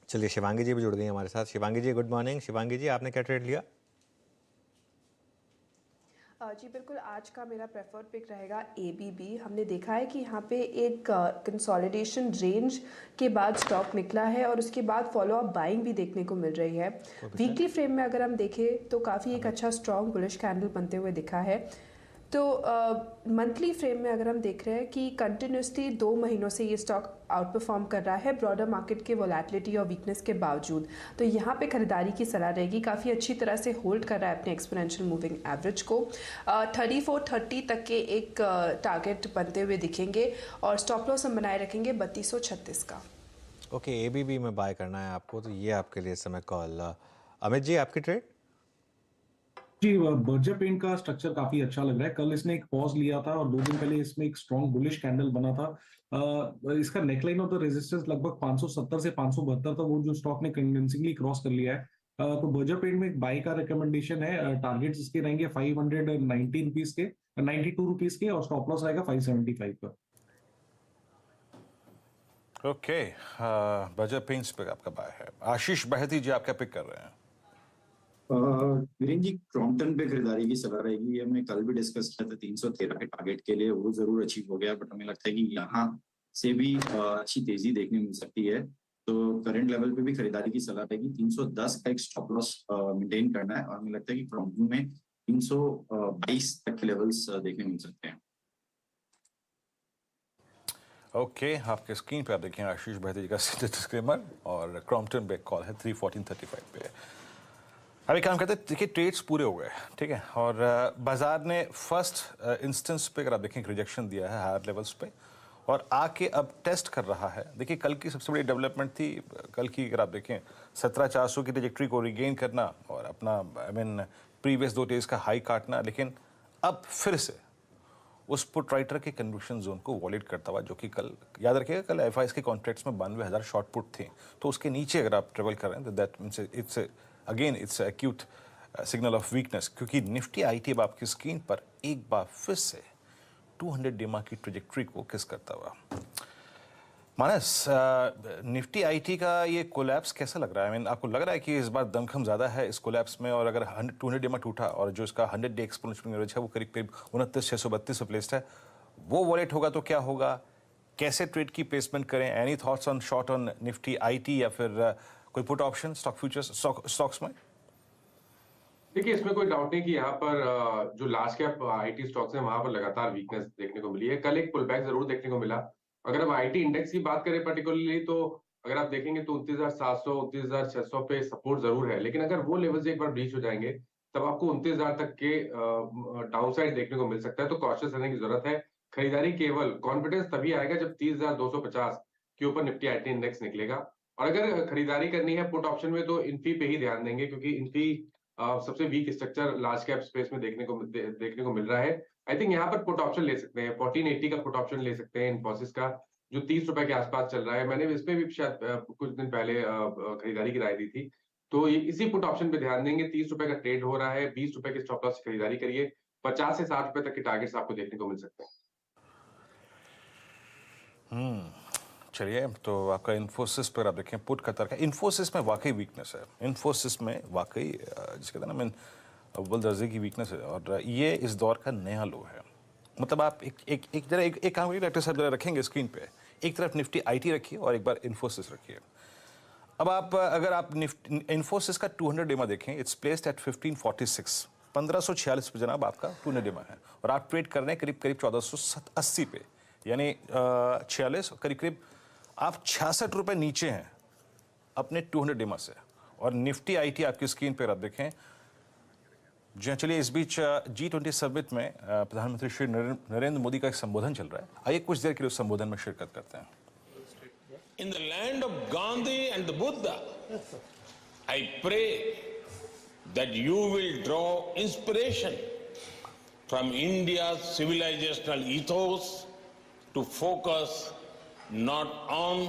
चलिए, शिवांगी जी भी जुड़ गई हमारे साथ। शिवांगी जी, गुड मॉर्निंग। शिवांगी जी, आपने क्या ट्रेड लिया? जी बिल्कुल, आज का मेरा प्रेफर्ड पिक रहेगा ABB। हमने देखा है कि यहाँ पे एक कंसोलिडेशन रेंज के बाद स्टॉक निकला है और उसके बाद फॉलो अप बाइंग भी देखने को मिल रही है। वीकली फ्रेम में अगर हम देखें तो काफ़ी एक अच्छा स्ट्रॉन्ग बुलिश कैंडल बनते हुए दिखा है। तो मंथली फ्रेम में अगर हम देख रहे हैं कि कंटिन्यूसली 2 महीनों से ये स्टॉक आउट परफॉर्म कर रहा है ब्रॉडर मार्केट के वोलेटिलिटी और वीकनेस के बावजूद। तो यहाँ पे खरीदारी की सलाह रहेगी। काफ़ी अच्छी तरह से होल्ड कर रहा है अपने एक्सपोनेंशियल मूविंग एवरेज को। 3430 तक के एक टारगेट बनते हुए दिखेंगे और स्टॉप लॉस हम बनाए रखेंगे 3236 का। ओके, ABB में बाय करना है आपको, तो ये आपके लिए समय कॉल। अमित जी, आपकी ट्रेड? जी, बर्जर पेंट का स्ट्रक्चर काफी अच्छा लग रहा है। कल इसने एक पॉज लिया था और 2 दिन पहले इसमें एक स्ट्रॉन्ग बुलिश कैंडल बना था। इसका नेकलाइन ऑफ द रेजिस्टेंस लगभग 570 से 572 था, वो जो स्टॉक ने कन्विंसिंगली क्रॉस कर लिया है। तो बर्जर पेंट में एक बाई का रिकमेंडेशन है। टारगेट्स इसके रहेंगे 590 रुपीज के, 92 रुपीज के, और स्टॉप लॉस रहेगा 575 का। ओके, बजट पेंट्स पे आपका बाय है। आशीष बहती जी, आप क्या पिक कर रहे हैं? वीरेन जी, क्रॉम्पटन पे खरीदारी की सलाह रहेगी। ये हमने कल भी डिस्कस किया था 313 के टारगेट के लिए, वो जरूर अचीव हो गया, बट हमें लगता है कि यहाँ से भी अच्छी तेजी देखने मिल सकती है। तो करंट लेवल पे भी खरीदारी की सलाह रहेगी। 310 का एक स्टॉप लॉस मेंटेन करना है और हमें लगता है कि क्रॉम्पटन में 322 तक के लेवल्स देखने मिल सकते हैं। ओके, आपके स्क्रीन पे आप देखें आशीष बहती जी का डिस्क्लेमर, और क्रॉम्पटन पे कॉल है 314.35 पे। अभी काम करते हैं, देखिए ट्रेड्स पूरे हो गए, ठीक है, और बाजार ने फर्स्ट इंस्टेंस पे अगर आप देखें रिजेक्शन दिया है हायर लेवल्स पे, और आके अब टेस्ट कर रहा है। देखिए कल की सबसे बड़ी डेवलपमेंट थी, कल की अगर आप देखें 17,400 की ट्रेजेक्ट्री को रिगेन करना और अपना प्रीवियस 2 डेज का हाई काटना, लेकिन अब फिर से उस पुट राइटर के कन्विक्शन जोन को वॉलेट करता हुआ, जो कि कल याद रखिएगा कल एफआईएस के कॉन्ट्रैक्ट्स में 92,000 शॉर्ट पुट थे, तो उसके नीचे अगर आप ट्रेवल कर रहे हैं तो that means it's acute signal of weakness, क्योंकि निफ्टी आईटी अब आपकी स्क्रीन पर एक बार फिर से 200 डेमा की ट्रेजेक्ट्री को किस करता हुआ। मानस, निफ्टी आईटी का ये कोलैप्स कैसा लग रहा है? आपको लग रहा है कि इस बार दमखम ज़्यादा है इस कोलैप्स में, और अगर 200 डेमा टूटा और जो इसका 100 डे एक्सपोनेंशियल एवरेज है वो करीब 29,632 प्लेस्ड है, वो वॉलेट होगा तो क्या होगा? कैसे ट्रेड की प्लेसमेंट करें? Any thoughts on short on Nifty IT या फिर कोई put option stock futures stocks में? देखिए, इसमें कोई डाउट नहीं कि यहाँ पर जो लार्ज कैप आईटी स्टॉक्स हैं वहां पर लगातार वीकनेस देखने को मिली है। कल एक पुलबैक जरूर देखने को मिला। अगर हम आईटी इंडेक्स की बात करें पर्टिकुलरली, तो अगर आप देखेंगे तो 29,700 29,600 पे सपोर्ट जरूर है, लेकिन अगर वो लेवल्स एक बार ब्रीच हो जाएंगे तब आपको 29,000 तक के डाउनसाइड देखने को मिल सकता है। तो कॉशियस रहने की जरूरत है। खरीदारी केवल कॉन्फिडेंस तभी आएगा जब 30,250 के ऊपर निफ्टी आईटी इंडेक्स निकलेगा। और अगर खरीदारी करनी है पुट ऑप्शन में तो इन्फी पे ही ध्यान देंगे, क्योंकि इन्फी सबसे weak structure large cap space में देखने को मिल रहा है। आई थिंक यहाँ पर पुट ऑप्शन ले सकते हैं, 1480 का पुट ऑप्शन ले सकते हैं इन्फोसिस का, जो 30 रुपए के आसपास चल रहा है। मैंने इसमें भी शायद कुछ दिन पहले खरीदारी की राय दी थी, तो इसी पुट ऑप्शन पे ध्यान देंगे। 30 रुपए का ट्रेड हो रहा है, 20 रुपए के स्टॉप लॉस खरीदारी करिए। 50 से 60 रुपए तक के टारगेट्स आपको देखने को मिल सकते हैं। चलिए, तो आपका इन्फोसिस पर आप देखें पुट कतर का, इन्फोसिस में वाकई वीकनेस है। इन्फोसिस में वाकई जिसके कहते हैं ना अव्वल दर्जे की वीकनेस है, और ये इस दौर का नया लो है। मतलब आप एक काम करिए डॉक्टर साहब, जरा रखेंगे स्क्रीन पे, एक तरफ निफ्टी आईटी रखिए और एक बार इन्फोसिस रखिए। अब आप अगर आप इन्फोसिस का 200 डेमा देखें, इट्स प्लेस्ड एट 1546, 1546 पे जनाब आपका 200 डेमा है, और आप ट्रेड कर रहे हैं करीब 1480 पे, यानी 46 करीब आप 66 रुपए नीचे हैं अपने 200 डेमा से। और निफ्टी आईटी आपकी स्क्रीन पर आप देखें। जी चलिए, इस बीच G20 समिट में प्रधानमंत्री श्री नरेंद्र मोदी का एक संबोधन चल रहा है, आइए कुछ देर के लिए उस संबोधन में शिरकत करते हैं। In the land of Gandhi and the Buddha, I pray that you will draw inspiration from India's civilizational ethos to focus not on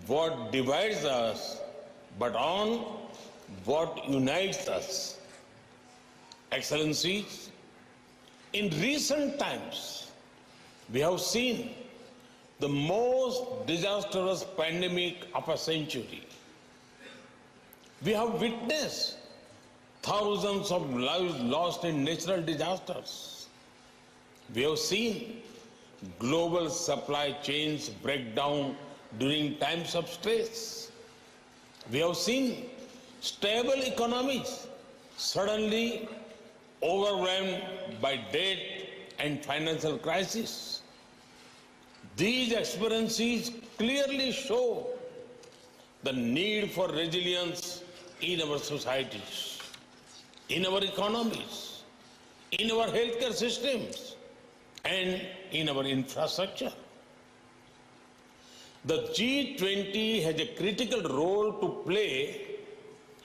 what divides us, but on what unites us. Excellencies, in recent times, we have seen the most disastrous pandemic of a century. We have witnessed thousands of lives lost in natural disasters. We have seen global supply chains break down during times of stress. We have seen stable economies suddenly overwhelmed by debt and financial crisis. These experiences clearly show the need for resilience in our societies, in our economies, in our healthcare systems, and in our infrastructure. The G20 has a critical role to play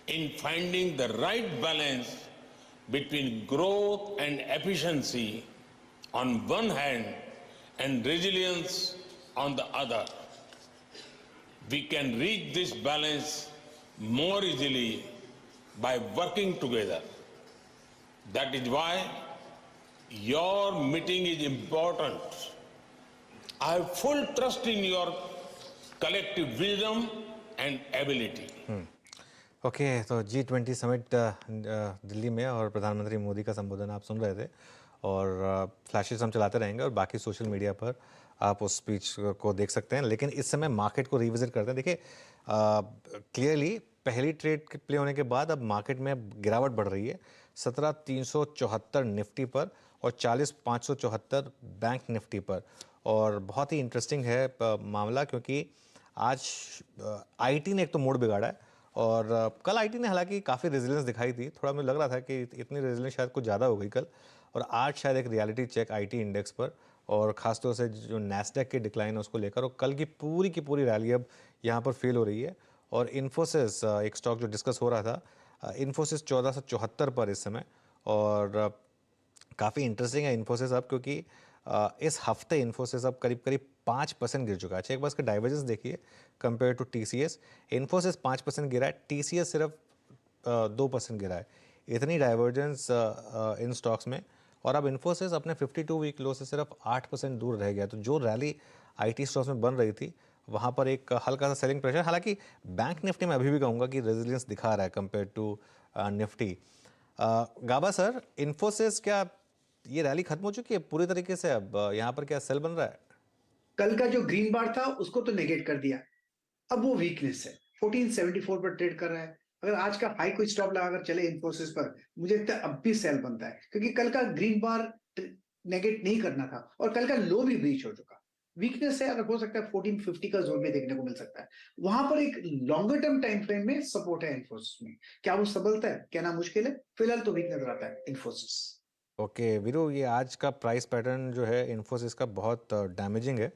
in finding the right balance between growth and efficiency on one hand and resilience on the other. We can reach this balance more easily by working together. That is why your meeting is important. I have full trust in your collective wisdom and ability. Okay तो G20 summit Delhi में और प्रधानमंत्री मोदी का संबोधन आप सुन रहे थे और फ्लैशेस हम चलाते रहेंगे और बाकी सोशल मीडिया पर आप उस स्पीच को देख सकते हैं। लेकिन इस समय मार्केट को रिविजिट करते हैं। देखिए क्लियरली पहली ट्रेड प्ले होने के बाद अब मार्केट में गिरावट बढ़ रही है 17,374 निफ्टी पर और 40,574 बैंक निफ्टी पर। और बहुत ही इंटरेस्टिंग है मामला क्योंकि आज आईटी ने एक तो मूड बिगाड़ा है और कल आईटी ने हालांकि काफ़ी रेजिलियंस दिखाई थी। थोड़ा मुझे लग रहा था कि इतनी रेजिलियंस शायद कुछ ज़्यादा हो गई कल और आज शायद एक रियलिटी चेक आईटी इंडेक्स पर और ख़ासतौर से जो नैस्डैक की डिक्लाइन है उसको लेकर और कल की पूरी रैली अब यहाँ पर फेल हो रही है। और इन्फोसिस एक स्टॉक जो डिस्कस हो रहा था, इन्फोसिस 1474 पर इस समय और काफ़ी इंटरेस्टिंग है इन्फोसिस अब क्योंकि इस हफ्ते इन्फोसिस अब करीब 5% गिर चुका है। अच्छा एक बार इसका डाइवर्जेंस देखिए कंपेयर टू टीसीएस। इन्फोसिस 5% गिरा है, टीसीएस सिर्फ 2% गिरा है। इतनी डाइवर्जेंस इन स्टॉक्स में और अब इन्फोसिस अपने 52 वीक लो से सिर्फ 8% दूर रह गया। तो जो रैली आईटी स्टॉक्स में बन रही थी वहाँ पर एक हल्का सा सेलिंग प्रेशर, हालांकि बैंक निफ्टी में अभी भी कहूँगा कि रेजिलियंस दिखा रहा है compare to Nifty. Gaba sir, Infosys क्या ये रैली खत्म हो चुकी है पूरी तरीके से? अब यहाँ पर क्या सेल बन रहा है? कल का जो ग्रीन बार था उसको तो नेगेट कर दिया, अब वो वीकनेस है 1474 पर ट्रेड कर रहा है। अगर आज का हाई कोई स्टॉप लगाकर चले इन्फोसिस पर मुझे लगता है अब भी सेल बनता है क्योंकि कल का ग्रीन बार नेगेट नहीं करना था और कल का लो भी ब्रीच हो चुका। वीकनेस है, अगर हो सकता है 1450 का जोन में देखने को मिल सकता है। वहां पर एक लॉन्गर टर्म टाइम फ्रेम में सपोर्ट है इन्फोसिस में। क्या वो सबलता है, कहना मुश्किल है, फिलहाल तो वीक नजर आता है इन्फोसिस। ओके वीरू, ये आज का प्राइस पैटर्न जो है इन्फोसिस का बहुत डैमेजिंग है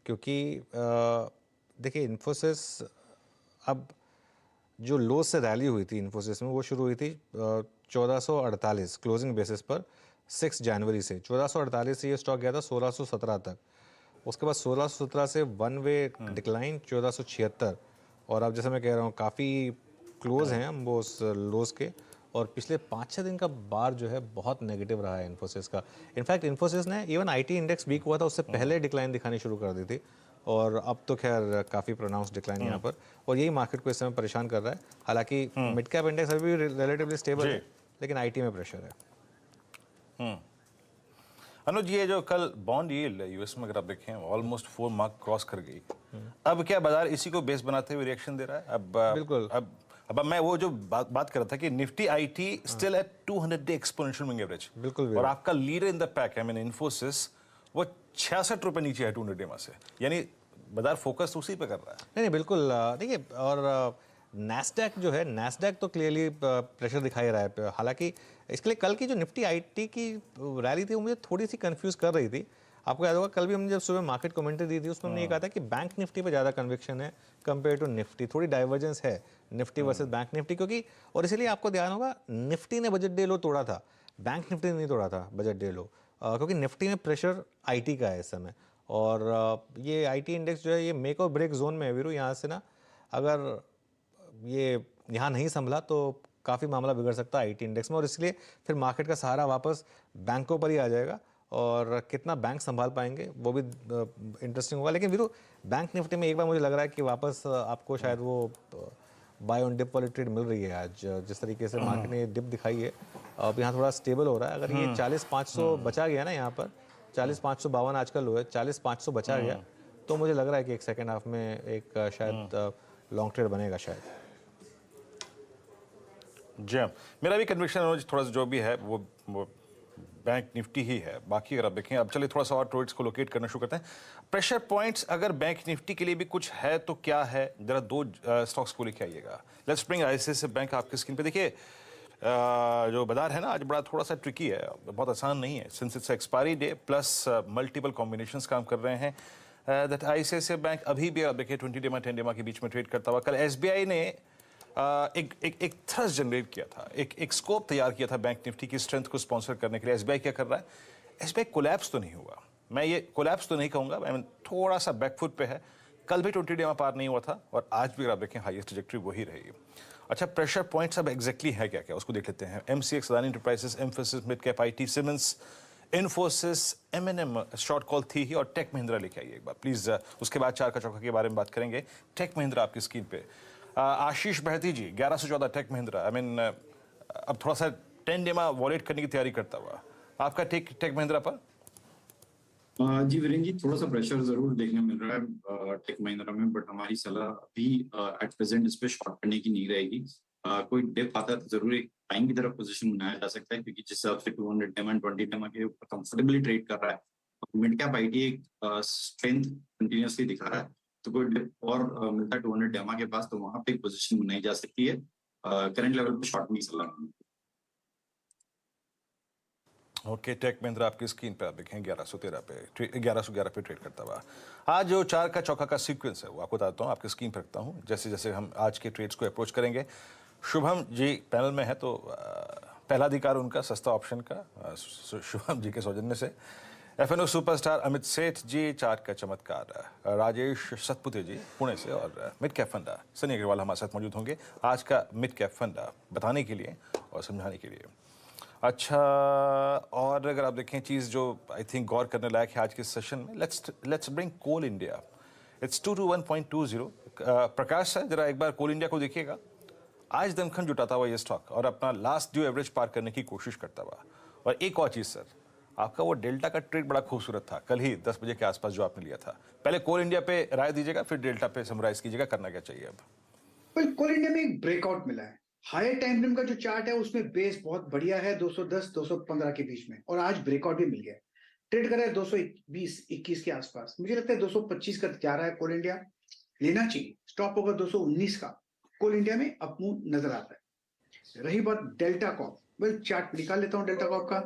क्योंकि देखिए इन्फोसिस अब जो लो से रैली हुई थी इन्फोसिस में वो शुरू हुई थी 1448 क्लोजिंग बेसिस पर 6 जनवरी से। 1448 से ये स्टॉक गया था 1617 तक, उसके बाद 1617 से वन वे डिक्लाइन 1476 और अब जैसे मैं कह रहा हूँ काफ़ी क्लोज हैं हम वो उस लोज के और पिछले 5-6 दिन का बार जो है बहुत नेगेटिव रहा है इन्फोसिस का। इनफैक्ट इन्फोसिस ने इवन आईटी इंडेक्स वीक हुआ था उससे पहले डिक्लाइन दिखानी शुरू कर दी थी और अब तो खैर काफ़ी प्रोनाउंस डिक्लाइन यहाँ पर और यही मार्केट को इस समय परेशान कर रहा है। हालांकि मिड कैप इंडेक्स अभी भी रिलेटिवली स्टेबल है लेकिन आईटी में प्रेशर है। अनुज, ये जो कल बॉन्ड यील्ड यूएस में अगर आप देखें ऑलमोस्ट 4 मार्क क्रॉस कर गई। अब क्या बाजार इसी को बेस बनाते हुए रिएक्शन दे रहा है? अब बिल्कुल अब मैं वो जो बात कर रहा था कि Nifty IT still at 200 day exponential moving average. बिल्कुल और आपका लीडर इन द पैक है इन्फोसिस वो 66 रुपए नीचे है 200 डे में से, यानी बाजार फोकस उसी पे कर रहा है। नहीं बिल्कुल। देखिए और नैस्डैक जो है, नैस्डैक तो क्लियरली प्रेशर दिखाई रहा है। हालांकि इसके लिए कल की जो निफ्टी आईटी की रैली थी वो मुझे थोड़ी सी कंफ्यूज कर रही थी। आपको याद होगा कल भी हमने जब सुबह मार्केट कमेंट्री दी थी उसमें हमने ये कहा था कि बैंक निफ्टी पे ज़्यादा कन्विक्शन है कंपेयर टू निफ्टी। थोड़ी डाइवर्जेंस है निफ्टी वर्सेस बैंक निफ्टी क्योंकि और इसीलिए आपको ध्यान होगा निफ्टी ने बजट डे लो तोड़ा था, बैंक निफ्टी ने नहीं तोड़ा था बजट डे लो क्योंकि निफ्टी में प्रेशर आईटी का है इस समय। और ये आईटी इंडेक्स जो है ये मेक और ब्रेक जोन में है वीरू। यहाँ से ना अगर ये यहाँ नहीं संभला तो काफ़ी मामला बिगड़ सकता है आईटी इंडेक्स में और इसलिए फिर मार्केट का सहारा वापस बैंकों पर ही आ जाएगा और कितना बैंक संभाल पाएंगे वो भी इंटरेस्टिंग होगा। लेकिन वीरू बैंक निफ्टी में एक बार मुझे लग रहा है कि वापस आपको शायद वो बाय ऑन डिप वाली ट्रेड मिल रही है। आज जिस तरीके से मार्केट ने डिप दिखाई है अब यहाँ थोड़ा स्टेबल हो रहा है। अगर ये 40,500 बचा गया ना, यहाँ पर 40,552 आज का लो है, 40,500 बचा गया तो मुझे लग रहा है कि एक सेकेंड हाफ में एक शायद लॉन्ग ट्रेड बनेगा शायद। जी हाँ, मेरा भी कन्विक्शन थोड़ा सा जो भी है वो बैंक निफ्टी ही है। बाकी अगर आप देखें, अब चलिए थोड़ा सा और ट्रेड्स को लोकेट करना शुरू करते हैं। प्रेशर पॉइंट्स अगर बैंक निफ्टी के लिए भी कुछ है तो क्या है, जरा 2 स्टॉक्स को लेके आइएगा। लेट्स ब्रिंग आईसीआईसीआई बैंक आपके स्क्रीन पे। देखिए जो बाजार है ना आज बड़ा थोड़ा सा ट्रिकी है, बहुत आसान नहीं है since it's expiry debt plus multiple combinations काम कर रहे हैं। दैट आईसीआईसीआई बैंक अभी भी आप देखिए 20 डेमा 10 डेमा के बीच में ट्रेड करता हुआ। कल एसबीआई ने एक थ्रस्ट जनरेट किया था, एक स्कोप तैयार किया था बैंक निफ्टी की स्ट्रेंथ को स्पॉन्सर करने के लिए। एसबीआई क्या कर रहा है? एसबीआई कोलैप्स तो नहीं हुआ, मैं ये कोलैप्स तो नहीं कहूँगा, मैं थोड़ा सा बैकफुट पे है। कल भी 20 डेमा पार नहीं हुआ था और आज भी आप देखें हाईएस्ट ट्रैजेक्टरी वही रही। अच्छा, प्रेशर पॉइंट्स अब एग्जैक्टली है क्या क्या उसको देख लेते हैं। MCX, Adani enterprises, emphasis, mid cap IT, Siemens, Infosys, M&M short call थी ही, और टेक महिंद्रा लेके आइए एक बार प्लीज। उसके बाद चार का चौका के बारे में बात करेंगे। टेक महिंद्रा आपकी स्क्रीन पे, आशीष बहती जी 1114 टेक महिंद्रा। आई मीन अब थोड़ा सा 10 डेमा वॉलेट करने की तैयारी करता हुआ आपका टेक महिंद्रा पर। जी वीरेंद्र जी, थोड़ा सा प्रेशर जरूर देखने मिल रहा है टेक महिंद्रा में, बट हमारी सलाह भी एट प्रेजेंट इस पे शॉर्ट करने की नहीं रहेगी। कोई डिप आता है तो जरूर एक बाइंग की तरफ पोजीशन बनाया जा सकता है, क्योंकि जिस हिसाब से 200 डेमा 20 डेमा के ऊपर कंफर्टेबली ट्रेड कर रहा है, मिड कैप आईटी एक स्ट्रेंथ कंटिन्यूअसली दिखा रहा है, तो कोई डिप और मिलता है 200 डेमा के पास तो वहां पे एक पोजीशन बनाई जा सकती है। करंट लेवल पे शॉर्ट नहीं सलाह। ओके, टेक महिंद्रा आपकी स्क्रीन पे आप देखें 1113 पे 1111 पे ट्रेड करता हुआ। आज जो चार का चौका का सीक्वेंस है वो आपको बताता हूँ, आपकी स्क्रीन पे रखता हूँ। जैसे जैसे हम आज के ट्रेड्स को अप्रोच करेंगे, शुभम जी पैनल में है तो पहला अधिकार उनका सस्ता ऑप्शन का, शुभम जी के सौजन्य से। FNO सुपरस्टार अमित सेठ जी चार्ट का चमत्कार, राजेश सतपुते जी पुणे से, और मिड कैप फंडा सनी अग्रवाल हमारे साथ मौजूद होंगे आज का मिड कैप फंडा बताने के लिए और समझाने के लिए। अच्छा, और अगर आप देखें चीज़ जो आई थिंक गौर करने लायक है आज के सेशन में, let's bring Coal India. It's 221.20। Prakash sir जरा एक बार कोल इंडिया को देखिएगा, आज दमखम जुटाता हुआ ये स्टॉक और अपना लास्ट ड्यू एवरेज पार करने की कोशिश करता हुआ। और एक और चीज़ सर, आपका वो डेल्टा का ट्रेड बड़ा खूबसूरत था कल ही 10 बजे के आसपास जो आपने लिया था। पहले कोल इंडिया पे राय दीजिएगा, फिर डेल्टा पे समराइज कीजिएगा, करना क्या चाहिए अब। कोल इंडिया में एक ब्रेकआउट मिला है। हायर टाइम फ्रेम का जो चार्ट है उसमें बेस बहुत बढ़िया है 210 215 के बीच में, और आज ब्रेकआउट भी मिल गया। ट्रेड कर रहा है 220-21 के आसपास। मुझे लगता है 225 का जा रहा है कोल इंडिया, लेना चाहिए। स्टॉप ओवर 219 का कोल इंडिया में अपमूव नजर आता है। रही बात डेल्टा कॉप, वेल चार्ट निकाल लेता हूँ डेल्टा कॉप का,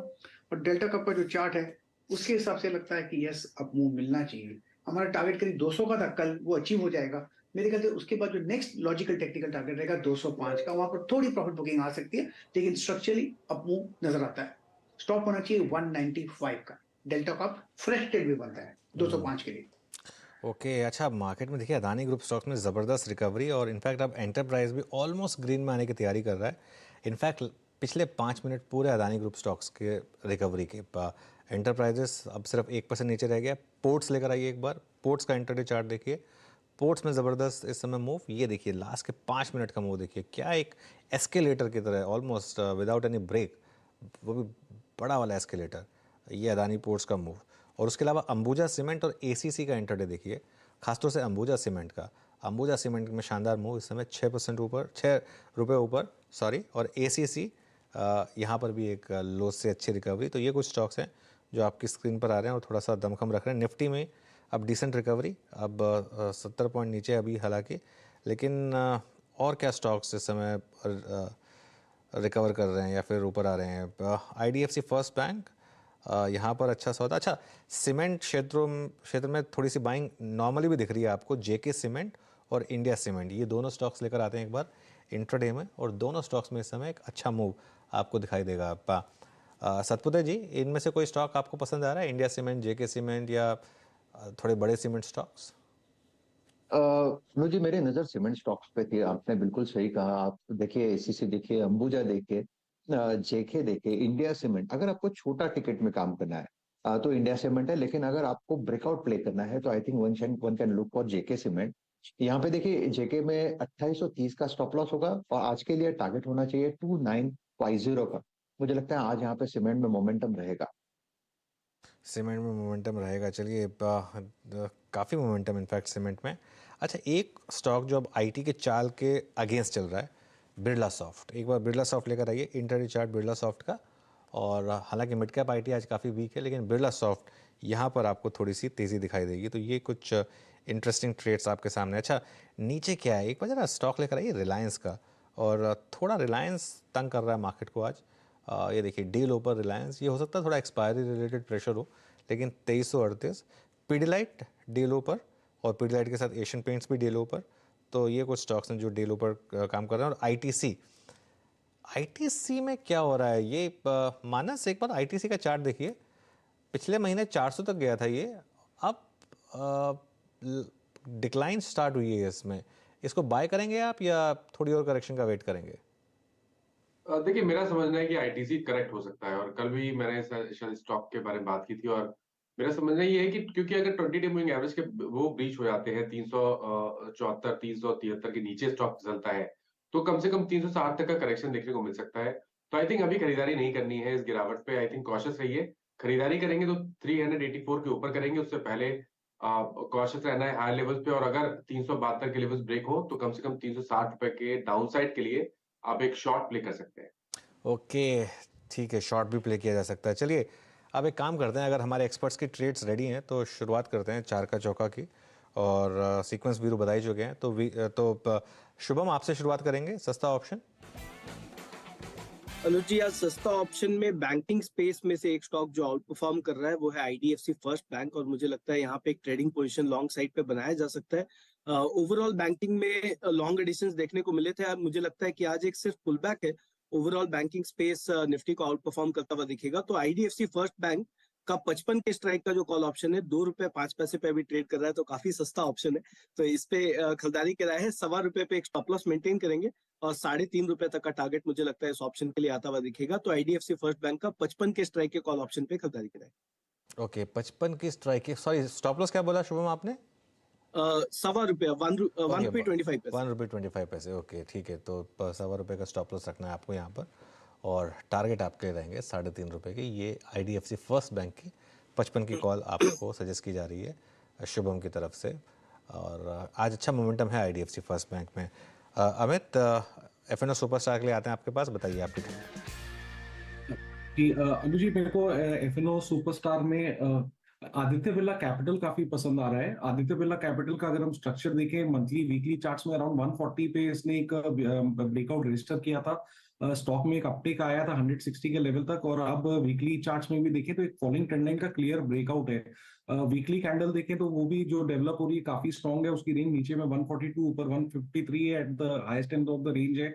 और डेल्टा कॉप का जो चार्ट है उसके हिसाब से लगता है कि यस अपमूव मिलना चाहिए। हमारा टारगेट करीब 200 का था कल, वो अचीव हो जाएगा मेरे ख्याल से। उसके बाद जो नेक्स्ट लॉजिकल टेक्निकल टारगेट रहेगा 205 का, वहां पर थोड़ी प्रॉफिट बुकिंग आ सकती है, लेकिन स्ट्रक्चरली अपमूव नजर आता है। स्टॉप होना चाहिए 195 का। डेल्टा कॉप फ्रेश ट्रेड भी बनता है 205 के लिए। ओके, अच्छा मार्केट में देखिए अदानी ग्रुप स्टॉक्स में ज़बरदस्त रिकवरी, और इनफैक्ट अब एंटरप्राइज भी ऑलमोस्ट ग्रीन में आने की तैयारी कर रहा है। इनफैक्ट पिछले 5 मिनट पूरे अदानी ग्रुप स्टॉक्स के रिकवरी के एंटरप्राइजेस अब सिर्फ 1% नीचे रह गया। पोर्ट्स लेकर आइए एक बार, पोर्ट्स का इंटरडे चार्ट देखिए, पोर्ट्स में ज़बरदस्त इस समय मूव। ये देखिए लास्ट के 5 मिनट का मूव देखिए, क्या एक एस्केलेटर की तरह ऑलमोस्ट विदाउट एनी ब्रेक, वो भी बड़ा वाला एस्केलेटर, ये अदानी पोर्ट्स का मूव। और उसके अलावा अंबुजा सीमेंट और ACC का इंटरडे देखिए, खासतौर से अंबुजा सीमेंट का। अंबुजा सीमेंट में शानदार मूव इस समय 6% ऊपर, 6 रुपये ऊपर सॉरी, और ACC यहाँ पर भी एक लो से अच्छी रिकवरी। तो ये कुछ स्टॉक्स हैं जो आपकी स्क्रीन पर आ रहे हैं और थोड़ा सा दमखम रख रहे हैं। निफ्टी में अब डिसेंट रिकवरी, अब 70 पॉइंट नीचे अभी हालांकि, लेकिन और क्या स्टॉक्स इस समय रिकवर कर रहे हैं या फिर ऊपर आ रहे हैं। IDFC फर्स्ट बैंक यहाँ पर अच्छा सौदा। अच्छा, सीमेंट क्षेत्र में थोड़ी सी बाइंग नॉर्मली भी दिख रही है आपको। JK सीमेंट और इंडिया सीमेंट, ये दोनों स्टॉक्स लेकर आते हैं एक बार इंट्राडे में, और दोनों स्टॉक्स में इस समय एक अच्छा मूव आपको दिखाई देगा। सतपुते जी, इनमें से कोई स्टॉक आपको पसंद आ रहा है, इंडिया सीमेंट, JK सीमेंट, या थोड़े बड़े सीमेंट स्टॉक्स? जी मेरी नजर सीमेंट स्टॉक्स पे थी। आपने बिल्कुल सही कहा। आप देखिए ACC देखिए, अंबुजा देखिए, JK देखिए, इंडिया सीमेंट। अगर आपको छोटा टिकट में काम करना है तो इंडिया सीमेंट है, लेकिन अगर आपको ब्रेकआउट प्ले करना है तो I think one can look for JK cement. यहाँ पे देखिए JK में 2830 का स्टॉप लॉस होगा, और आज के लिए टारगेट होना चाहिए 2950 का। मुझे लगता है आज यहाँ पे सीमेंट में मोमेंटम रहेगा। सीमेंट में मोमेंटम रहेगा, चलिए काफ़ी मोमेंटम इनफैक्ट सीमेंट में। अच्छा, एक स्टॉक जो अब IT के चाल के अगेंस्ट चल रहा है, बिरला सॉफ्ट। एक बार बिरला सॉफ्ट लेकर आइए, इंटरडे चार्ट बिरला सॉफ्ट का। और हालांकि मिड कैप IT आज काफ़ी वीक है, लेकिन बिरला सॉफ्ट यहाँ पर आपको थोड़ी सी तेज़ी दिखाई देगी। तो ये कुछ इंटरेस्टिंग ट्रेड्स आपके सामने। अच्छा, नीचे क्या है, एक बार जरा स्टॉक लेकर आइए रिलायंस का, और थोड़ा रिलायंस तंग कर रहा है मार्केट को आज। ये देखिए डे लो पर रिलायंस, ये हो सकता है थोड़ा एक्सपायरी रिलेटेड प्रेशर हो, लेकिन 2338। पिडिलाइट डे लो पर, और पिडिलाइट के साथ एशियन पेंट्स भी डे लो पर। तो ये कुछ स्टॉक्स हैं जो डे लो पर काम कर रहे हैं। और ITC में क्या हो रहा है, ये मानस एक बार ITC का चार्ट देखिए, पिछले महीने 400 तक गया था ये, अब डिक्लाइन स्टार्ट हुई है इसमें। इसको बाय करेंगे आप या थोड़ी और करेक्शन का वेट करेंगे? देखिए मेरा समझना है कि आईटीसी करेक्ट हो सकता है और कल भी मैंने शायद स्टॉक के बारे में बात की थी और मेरा समझना ये है कि क्योंकि अगर 20 डे मूविंग एवरेज के वो ब्रीच हो जाते हैं 374 373 के नीचे स्टॉक चलता है तो कम से कम 360 तक का करेक्शन देखने को मिल सकता है। तो आई थिंक अभी खरीदारी नहीं करनी है इस गिरावट पे। आई थिंक कॉशियस रहिए। खरीदारी करेंगे तो 384 के ऊपर करेंगे, उससे पहले कॉशियस रहना है हाई लेवल्स पे और अगर 372 के लेवल्स ब्रेक हो तो कम से कम 360 रुपए के डाउन साइड के लिए आप एक शॉर्ट प्ले कर सकते हैं। ओके, ठीक है, शॉर्ट भी प्ले किया जा सकता है। चलिए अब एक काम करते हैं, अगर हमारे एक्सपर्ट्स की ट्रेड्स रेडी हैं तो शुरुआत करते हैं चार का चौका की और सीक्वेंस वीरू बता ही चुके हैं तो शुभम आपसे शुरुआत करेंगे। सस्ता ऑप्शन अनुज जी, आज सस्ता ऑप्शन में बैंकिंग स्पेस में से एक स्टॉक जो आउट परफॉर्म कर रहा है वो है आईडीएफसी फर्स्ट बैंक और मुझे लगता है यहाँ पे एक ट्रेडिंग पोजीशन लॉन्ग साइड पे बनाया जा सकता है। ओवरऑल बैंकिंग में लॉन्ग एडिशंस देखने को मिले थे, अब मुझे लगता है कि आज एक सिर्फ पुल बैक है। ओवरऑल बैंकिंग स्पेस निफ्टी को आउट परफॉर्म करता हुआ दिखेगा। तो आईडीएफसी फर्स्ट बैंक का 55 के स्ट्राइक का जो कॉल ऑप्शन है ₹2.05 पे अभी ट्रेड कर रहा है, तो काफी सस्ता ऑप्शन है। तो इस पे खरीदारी कराया है। ₹1.25 पे एक स्टॉप लॉस मेंटेन करेंगे और ₹3.5 तक का टारगेट मुझे लगता है इस ऑप्शन के लिए आता हुआ दिखेगा। तो आईडीएफसी फर्स्ट बैंक का 55 के स्ट्राइक के कॉल ऑप्शन पे खरीदारी कराए। ओके, 55 की स्ट्राइक, सॉरी स्टॉप लॉस क्या बोला शुभम आपने? ₹1.25 ₹1.25। ओके ठीक है, तो ₹1.25 का स्टॉप लॉस रखना है आपको यहाँ पर और टारगेट आपके रहेंगे ₹3.5 के। ये आईडीएफसी फर्स्ट बैंक की 55 की कॉल आपको सजेस्ट की जा रही है शुभम की तरफ से और आज अच्छा मोमेंटम है आईडीएफसी फर्स्ट बैंक में। अमित, एफएनओ सुपरस्टार के लिए आते हैं आपके पास, बताइए आपकी। अनुज जी, मेरे को एफएनओ सुपरस्टार में आदित्य बिरला कैपिटल काफी पसंद आ रहा है। आदित्य बिरला कैपिटल का अगर हम स्ट्रक्चर देखें मंथली वीकली चार्ट्स में अराउंड 140 पे इसने एक ब्रेकआउट रजिस्टर किया था। स्टॉक में एक अपटेक आया था 160 के लेवल तक और अब वीकली चार्ट्स में भी देखें तो एक फॉलिंग ट्रेंड लाइन का क्लियर ब्रेकआउट है। वीकली कैंडल देखें तो वो भी जो डेवलप हो रही है काफी स्ट्रॉन्ग है। उसकी रेंज नीचे में 142 ऊपर 153 है, at the highest end of the range है।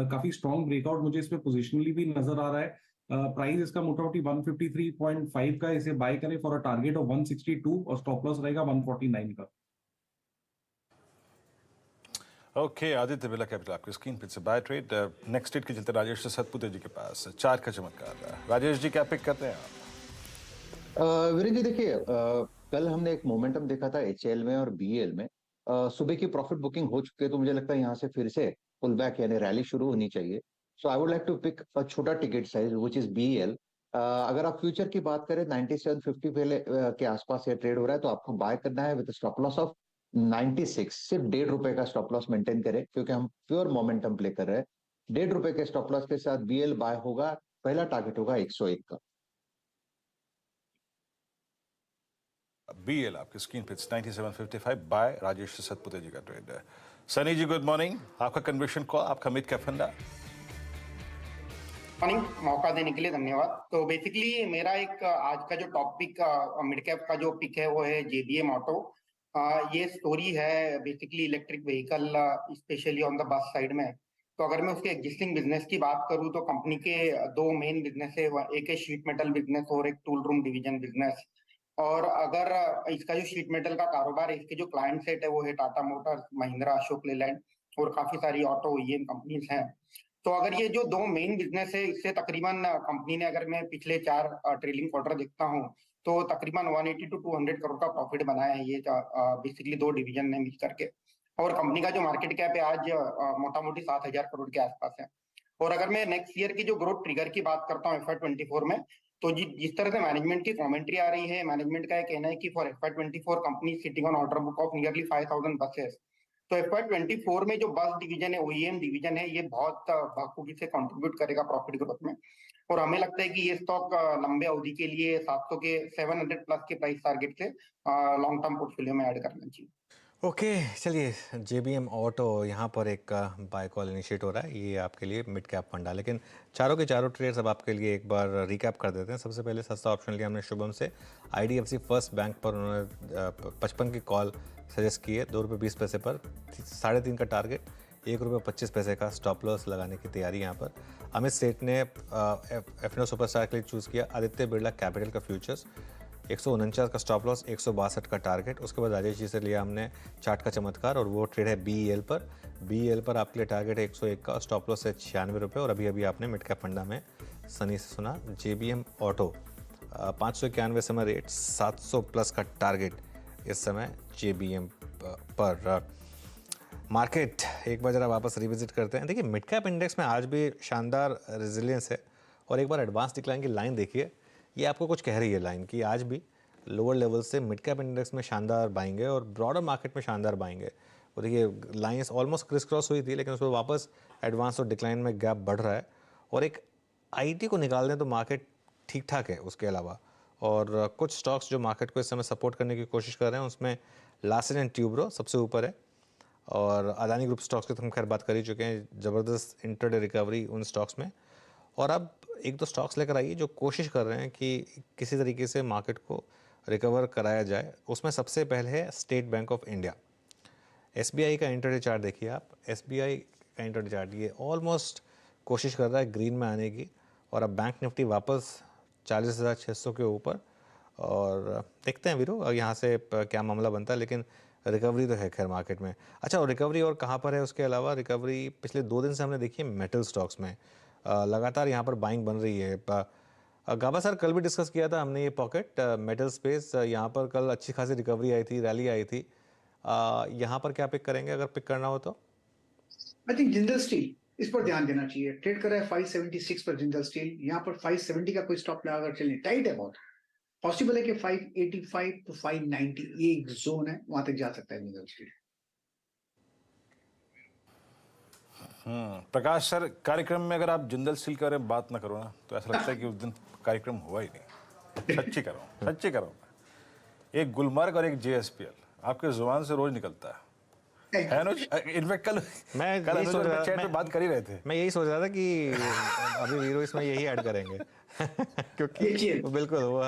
काफी स्ट्रॉन्ग ब्रेकआउट मुझे इसमें पोजिशनली भी नजर आ रहा है। प्राइस इसका मोटा मोटी 153.5 का, इसे बाय करें फॉर अ टारगेट ऑफ 162 और स्टॉप लॉस रहेगा 149 का। ओके, आदित्य बिरला कैपिटल आपकी स्क्रीन पे से बाय ट्रेड। नेक्स्ट ट्रेड के चलते राजेश सतपुते जी के पास चार का चमत्कार। राजेश जी क्या पिक करते हैं आप? वीरेंद्र जी देखिए, कल हमने एक मोमेंटम देखा था एचएल में और बीएल में। सुबह की प्रॉफिट बुकिंग हो चुकी है तो मुझे लगता है यहाँ से फिर से पुल बैक यानी रैली शुरू होनी चाहिए। So I would like to pick a छोटा ticket size which is BL. अगर आप फ्यूचर की बात करें 9750 पहले के आसपास ये ट्रेड हो रहा है तो आपको बाय करना है विद स्टॉप लॉस ऑफ 96। सिर्फ ₹1.5 का स्टॉप लॉस मेंटेन करें क्योंकि हम प्योर मोमेंटम प्ले कर रहे हैं। ₹1.5 के स्टॉप लॉस के साथ बीएल बाय होगा। पहला टारगेट होगा 101 का। बीएल आपकी स्क्रीन पे 9755 बाय राजेश सतपुते जी का ट्रेड है। सनी जी गुड मॉर्निंग, आपका कन्विक्शन कॉल, आपका मिड कैप फंडा। मॉर्निंग, मौका देने के लिए धन्यवाद। तो बेसिकली मेरा एक आज का जो टॉपिक मिड कैप का जो पिक है वो है जेबीएम ऑटो। ये स्टोरी है basically electric vehicle specially on the bus side में। तो अगर मैं उसके एग्जिस्टिंग बिजनेस की बात करूं तो कंपनी के दो मेन बिजनेस है, एक है शीट मेटल बिजनेस और एक टूल रूम डिवीजन बिजनेस। और अगर इसका जो शीट मेटल का कारोबार है, इसके जो क्लाइंट सेट है वो है टाटा मोटर्स, महिंद्रा, अशोक लेलैंड और काफी सारी ऑटो ईएम कंपनीज हैं। तो अगर ये जो दो मेन बिजनेस है इससे तकरीबन कंपनी ने, अगर मैं पिछले 4 ट्रेलिंग क्वार्टर देखता हूँ तो तकरीबन 180 to 200 करोड़ का प्रॉफिट बनाया है ये बेसिकली दो डिवीजन ने मिल करके। और कंपनी का जो मार्केट कैप है आज मोटा मोटी 7000 करोड़ के आसपास है। और अगर मैं नेक्स्ट ईयर की जो ग्रोथ ट्रिगर की बात करता हूँ FY24 में, तो जिस तरह से मैनेजमेंट की कमेंट्री आ रही है, मैनेजमेंट का कहना है कि for FY24 company sitting on order book of nearly 5000 buses. तो FY24 में जो बस डिवीजन है, ओईएम डिवीजन है, ये बहुत बखूबी से कंट्रीब्यूट करेगा प्रॉफिट ग्रोथ में। और हमें लगता है कि ये स्टॉक लंबे अवधि के लिए 700 के 700 प्लस के प्राइस टारगेट से लॉन्ग टर्म पोर्टफोलियो में ऐड करना चाहिए। ओके, चलिए जेबीएम ऑटो यहाँ पर एक बाय कॉल इनिशिएट हो रहा है, ये आपके लिए मिड कैप फंडा। लेकिन चारों के चारों ट्रेड्स अब आपके लिए एक बार रिकैप कर देते हैं। सबसे पहले सस्ता ऑप्शन लिया हमने शुभम से, आईडीएफसी फर्स्ट बैंक पर उन्होंने 55 की कॉल सजेस्ट की है, ₹2.20 पर 3.5 का टारगेट, ₹1.25 का स्टॉप लॉस लगाने की तैयारी यहाँ पर। अमित सेठ ने एफएनओ सुपरस्टार के लिए चूज़ किया आदित्य बिरला कैपिटल का फ्यूचर्स, 149 का स्टॉप लॉस, 162 का टारगेट। उसके बाद राजेश जी से लिया हमने चार्ट का चमत्कार और वो ट्रेड है BEL पर। BEL पर आपके लिए टारगेट है 101 का, स्टॉप लॉस है 96 रुपये। और अभी अभी आपने मिड कैप फंडा में सनी से सुना JBM ऑटो 591 समय रेट, 700 प्लस का टारगेट इस समय JBM पर। मार्केट एक बार जरा वापस रिविजिट करते हैं। देखिए मिड कैप इंडेक्स में आज भी शानदार रेजिलियंस है और एक बार एडवांस डिक्लाइन की लाइन देखिए, ये आपको कुछ कह रही है लाइन कि आज भी लोअर लेवल से मिड कैप इंडेक्स में शानदार बाइंग है और ब्रॉडर मार्केट में शानदार बाइंग है। और देखिए लाइन्स ऑलमोस्ट क्रिस क्रॉस हुई थी लेकिन उसको वापस एडवांस और डिक्लाइन में गैप बढ़ रहा है और एक IT को निकाल दें तो मार्केट ठीक ठाक है उसके अलावा। और कुछ स्टॉक्स जो मार्केट को इस समय सपोर्ट करने की कोशिश कर रहे हैं उसमें लार्सन एंड ट्यूब्रो सबसे ऊपर है और अदानी ग्रुप स्टॉक्स की तो हम खैर बात कर ही चुके हैं, ज़बरदस्त इंटरडे रिकवरी उन स्टॉक्स में। और अब एक दो स्टॉक्स लेकर आइए जो कोशिश कर रहे हैं कि किसी तरीके से मार्केट को रिकवर कराया जाए। उसमें सबसे पहले है state bank of India. SBI का इंटरडे चार्ट देखिए आप, SBI का इंटरडे चार्ट ये ऑलमोस्ट कोशिश कर रहा है ग्रीन में आने की और अब बैंक निफ्टी वापस 40,600 के ऊपर। और देखते हैं वीरू यहाँ से क्या मामला बनता है, लेकिन रिकवरी तो है खैर मार्केट में। अच्छा, और रिकवरी और कहाँ पर है उसके अलावा? रिकवरी पिछले 2 दिन से हमने देखी है मेटल स्टॉक्स में, लगातार यहाँ पर बाइंग बन रही है। गाबा सर कल भी डिस्कस किया था हमने ये पॉकेट मेटल स्पेस, यहाँ पर कल अच्छी खासी रिकवरी आई थी, रैली आई थी। यहाँ पर क्या पिक करेंगे अगर पिक करना हो तो? आई थिंक जिंदल स्टील, इस पर ध्यान देना चाहिए। ट्रेड कर रहा है 576 पर जिंदल स्टील, यहाँ पर 570 का कोई स्टॉप लगाकर चलिए, टाइट है बहुत। पॉसिबल है कि 585 टू 590 ये एक जोन है, वहां तक जा सकता है जिंदल स्टील। प्रकाश सर, कार्यक्रम में अगर आप जिंदल स्टील के बारे में बात ना करो ना तो ऐसा लगता है कि उस दिन कार्यक्रम हुआ ही नहीं। सच्ची कर रहा हूँ। एक गुलमर्ग और एक JSPL आपके जुबान से रोज निकलता है अनुज। इनफैक्ट कल चैट पे बात कर ही रहे थे। मैं यही सोच रहा था कि अभी वीरो इसमें यही ऐड करेंगे क्योंकि बिल्कुल वो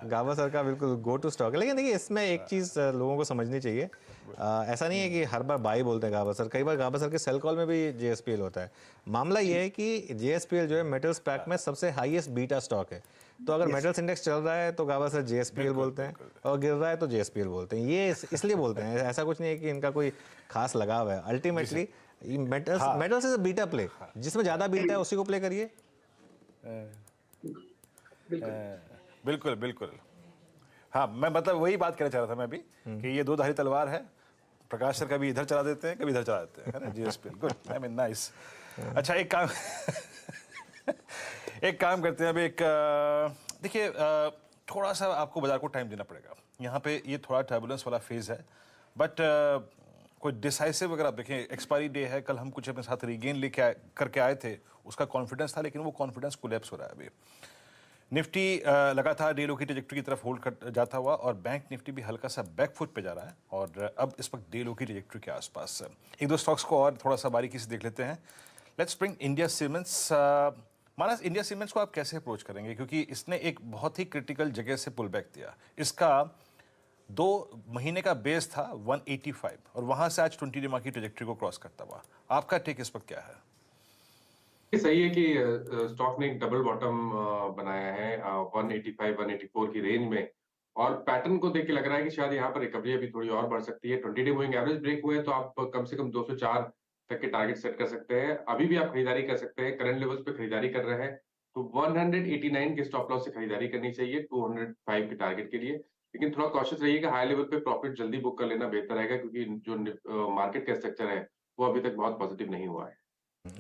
गाबा सर का बिल्कुल गो टू स्टॉक है। लेकिन देखिए इसमें एक चीज़ लोगों को समझनी चाहिए, ऐसा नहीं है कि हर बार बाई बोलते हैं गाबा सर, कई बार गाबा सर के सेल कॉल में भी JSPL होता है। मामला ये है कि JSPL जो है मेटल्स पैक में सबसे हाईएस्ट बीटा स्टॉक है, तो अगर मेटल्स इंडेक्स चल रहा है तो गाबा सर JSPL बोलते हैं और गिर रहा है तो JSPL बोलते हैं। ये इसलिए बोलते हैं, ऐसा कुछ नहीं है कि इनका कोई खास लगाव है। Ultimately metals is a beta play, जिसमें ज्यादा बीटा है उसी को प्ले करिए। बिल्कुल। हाँ, मैं मतलब वही बात कहना चाह रहा था मैं भी कि ये 2 धारी तलवार है। प्रकाश सर कभी इधर चला देते हैं, कभी इधर चला देते हैं, है ना। JSPL good, I mean nice. अच्छा, एक काम करते हैं। अभी देखिए थोड़ा सा आपको बाजार को टाइम देना पड़ेगा। यहाँ पे ये थोड़ा टर्बुलेंस वाला फेज है, बट कोई डिसाइसिव अगर आप देखें, एक्सपायरी डे है, कल हम कुछ अपने साथ रीगेन करके आए थे, उसका कॉन्फिडेंस था, लेकिन वो कॉन्फिडेंस कोलैप्स हो रहा है अभी। निफ्टी लगातार डे लो की ट्रैजेक्टरी की तरफ होल्ड कर जाता हुआ और बैंक निफ्टी भी हल्का सा बैकफुट पे जा रहा है और अब इस वक्त डे लो की ट्रैजेक्टरी के आसपास। एक दो स्टॉक्स को और थोड़ा सा बारीकी से देख लेते हैं। Let's bring India cements. Manas, India cements को आप कैसे अप्रोच करेंगे, क्योंकि इसने एक बहुत ही क्रिटिकल जगह से पुल बैक दिया। इसका 2 महीने का बेस था 185 और वहां से आज 20 डे की ट्रैजेक्टरी को क्रॉस करता हुआ। आपका टेक इस पर क्या है? सही है कि स्टॉक ने एक डबल बॉटम बनाया है 185-184 की रेंज में, और पैटर्न को देख के लग रहा है कि शायद यहाँ पर रिकवरी अभी थोड़ी और बढ़ सकती है। 20 डे मूविंग एवरेज ब्रेक हुए तो आप कम से कम 204 तक के टारगेट सेट कर सकते हैं। अभी भी आप खरीदारी कर सकते हैं, करंट लेवल्स पे खरीदारी कर रहे हैं तो 189 के स्टॉप लॉस से खरीदारी करनी चाहिए 205 के टारगेट के लिए। लेकिन थोड़ा कॉशियस रहिए कि हाई लेवल पे प्रॉफिट जल्दी बुक कर लेना बेहतर रहेगा, क्योंकि जो मार्केट का स्ट्रक्चर है वो अभी तक बहुत पॉजिटिव नहीं हुआ है।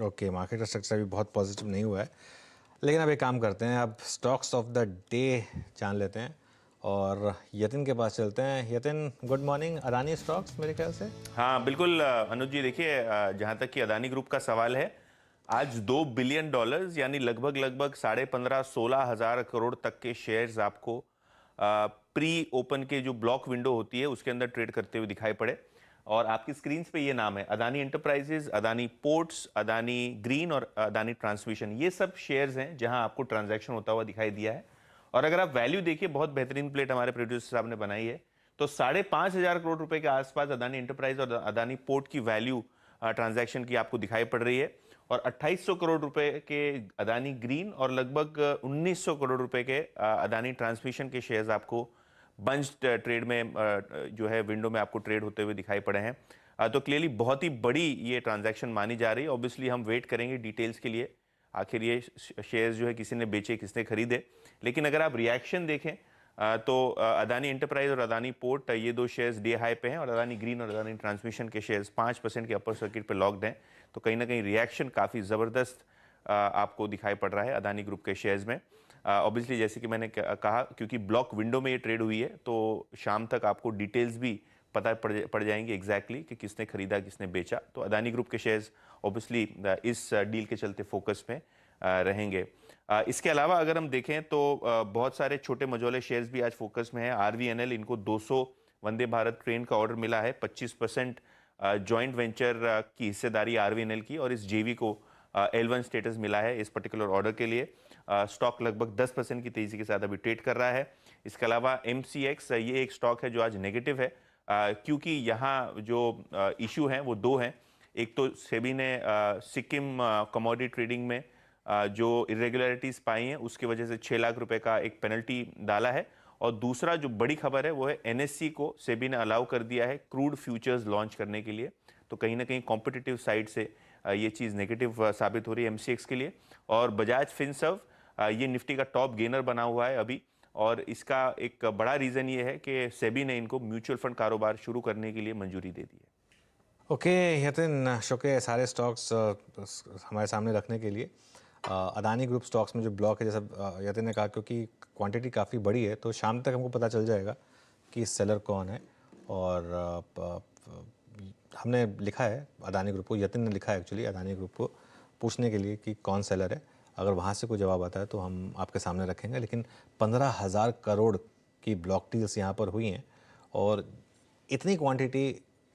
ओके, मार्केट का स्ट्रक्चर भी बहुत पॉजिटिव नहीं हुआ है। लेकिन अब एक काम करते हैं, अब स्टॉक्स ऑफ द डे जान लेते हैं और यतिन के पास चलते हैं। Yatin, good morning. Adani stocks मेरे ख्याल से? हाँ बिल्कुल अनुज जी, देखिए जहाँ तक कि अदानी ग्रुप का सवाल है, आज $2 बिलियन यानी लगभग 15-16 हज़ार करोड़ तक के शेयर्स आपको प्री ओपन के जो ब्लॉक विंडो होती है उसके अंदर ट्रेड करते हुए दिखाई पड़े। और आपकी स्क्रीन पे ये नाम है Adani enterprises, Adani ports, Adani green और अदानी ट्रांसमिशन। ये सब शेयर्स हैं जहां आपको ट्रांजैक्शन होता हुआ दिखाई दिया है। और अगर आप वैल्यू देखिए, बहुत बेहतरीन प्लेट हमारे प्रोड्यूसर साहब ने बनाई है, तो 5,500 करोड़ रुपए के आसपास अदानी एंटरप्राइज और अदानी पोर्ट की वैल्यू ट्रांजैक्शन की आपको दिखाई पड़ रही है और 2800 करोड़ रुपए के अदानी ग्रीन और लगभग 1900 करोड़ रुपए के अदानी ट्रांसमिशन के शेयर्स आपको बंच ट्रेड में जो है विंडो में आपको ट्रेड होते हुए दिखाई पड़े हैं। तो क्लियरली बहुत ही बड़ी ये ट्रांजैक्शन मानी जा रही है। ऑब्वियसली हम वेट करेंगे डिटेल्स के लिए, आखिर ये शेयर्स जो है किसी ने बेचे किसने खरीदे। लेकिन अगर आप रिएक्शन देखें तो अदानी एंटरप्राइज और अदानी पोर्ट ये दो शेयर्स डे हाई पे हैं और अदानी ग्रीन और अदानी ट्रांसमिशन के शेयर्स 5% के अपर सर्किट पे लॉक्ड हैं। तो कहीं ना कहीं रिएक्शन काफ़ी ज़बरदस्त आपको दिखाई पड़ रहा है अदानी ग्रुप के शेयर्स में। ऑब्वियसली जैसे कि मैंने कहा, क्योंकि ब्लॉक विंडो में ये ट्रेड हुई है तो शाम तक आपको डिटेल्स भी पता पड़ जाएंगी एग्जैक्टली कि किसने खरीदा किसने बेचा। तो अदानी ग्रुप के शेयर्स ऑब्वियसली इस डील के चलते फोकस में रहेंगे। इसके अलावा अगर हम देखें तो बहुत सारे छोटे मझोले शेयर्स भी आज फोकस में है। RVNL, इनको 200 वंदे भारत ट्रेन का ऑर्डर मिला है, 25% जॉइंट वेंचर की हिस्सेदारी RVNL की और इस JV को L1 स्टेटस मिला है इस पर्टिकुलर ऑर्डर के लिए। स्टॉक लगभग 10% की तेजी के साथ अभी ट्रेड कर रहा है। इसके अलावा MCX, ये एक स्टॉक है जो आज नेगेटिव है क्योंकि यहाँ जो इशू हैं वो दो हैं। एक तो सेबी ने सिक्किम कमोडिटी ट्रेडिंग में जो इरेगुलरिटीज़ पाई हैं उसकी वजह से 6 लाख रुपए का एक पेनल्टी डाला है और दूसरा जो बड़ी खबर है वो है NSE को सेबी ने अलाउ कर दिया है क्रूड फ्यूचर्स लॉन्च करने के लिए। तो कहीं ना कहीं कॉम्पिटिटिव साइड से ये चीज़ नेगेटिव साबित हो रही है MCX के लिए। और बजाज फिनसर्व ये निफ्टी का टॉप गेनर बना हुआ है अभी और इसका एक बड़ा रीज़न ये है कि सेबी ने इनको म्यूचुअल फंड कारोबार शुरू करने के लिए मंजूरी दे दी है। ओके यतिन, शुक्रिया सारे स्टॉक्स हमारे सामने रखने के लिए। अदानी ग्रुप स्टॉक्स में जो ब्लॉक है, जैसा यतिन ने कहा, क्योंकि क्वांटिटी काफ़ी बड़ी है तो शाम तक हमको पता चल जाएगा कि सेलर कौन है। और हमने लिखा है अदानी ग्रुप को, यतिन ने लिखा है एक्चुअली अदानी ग्रुप को पूछने के लिए कि कौन सेलर है। अगर वहाँ से कोई जवाब आता है तो हम आपके सामने रखेंगे। लेकिन 15,000 करोड़ की ब्लॉक डील्स यहाँ पर हुई हैं और इतनी क्वांटिटी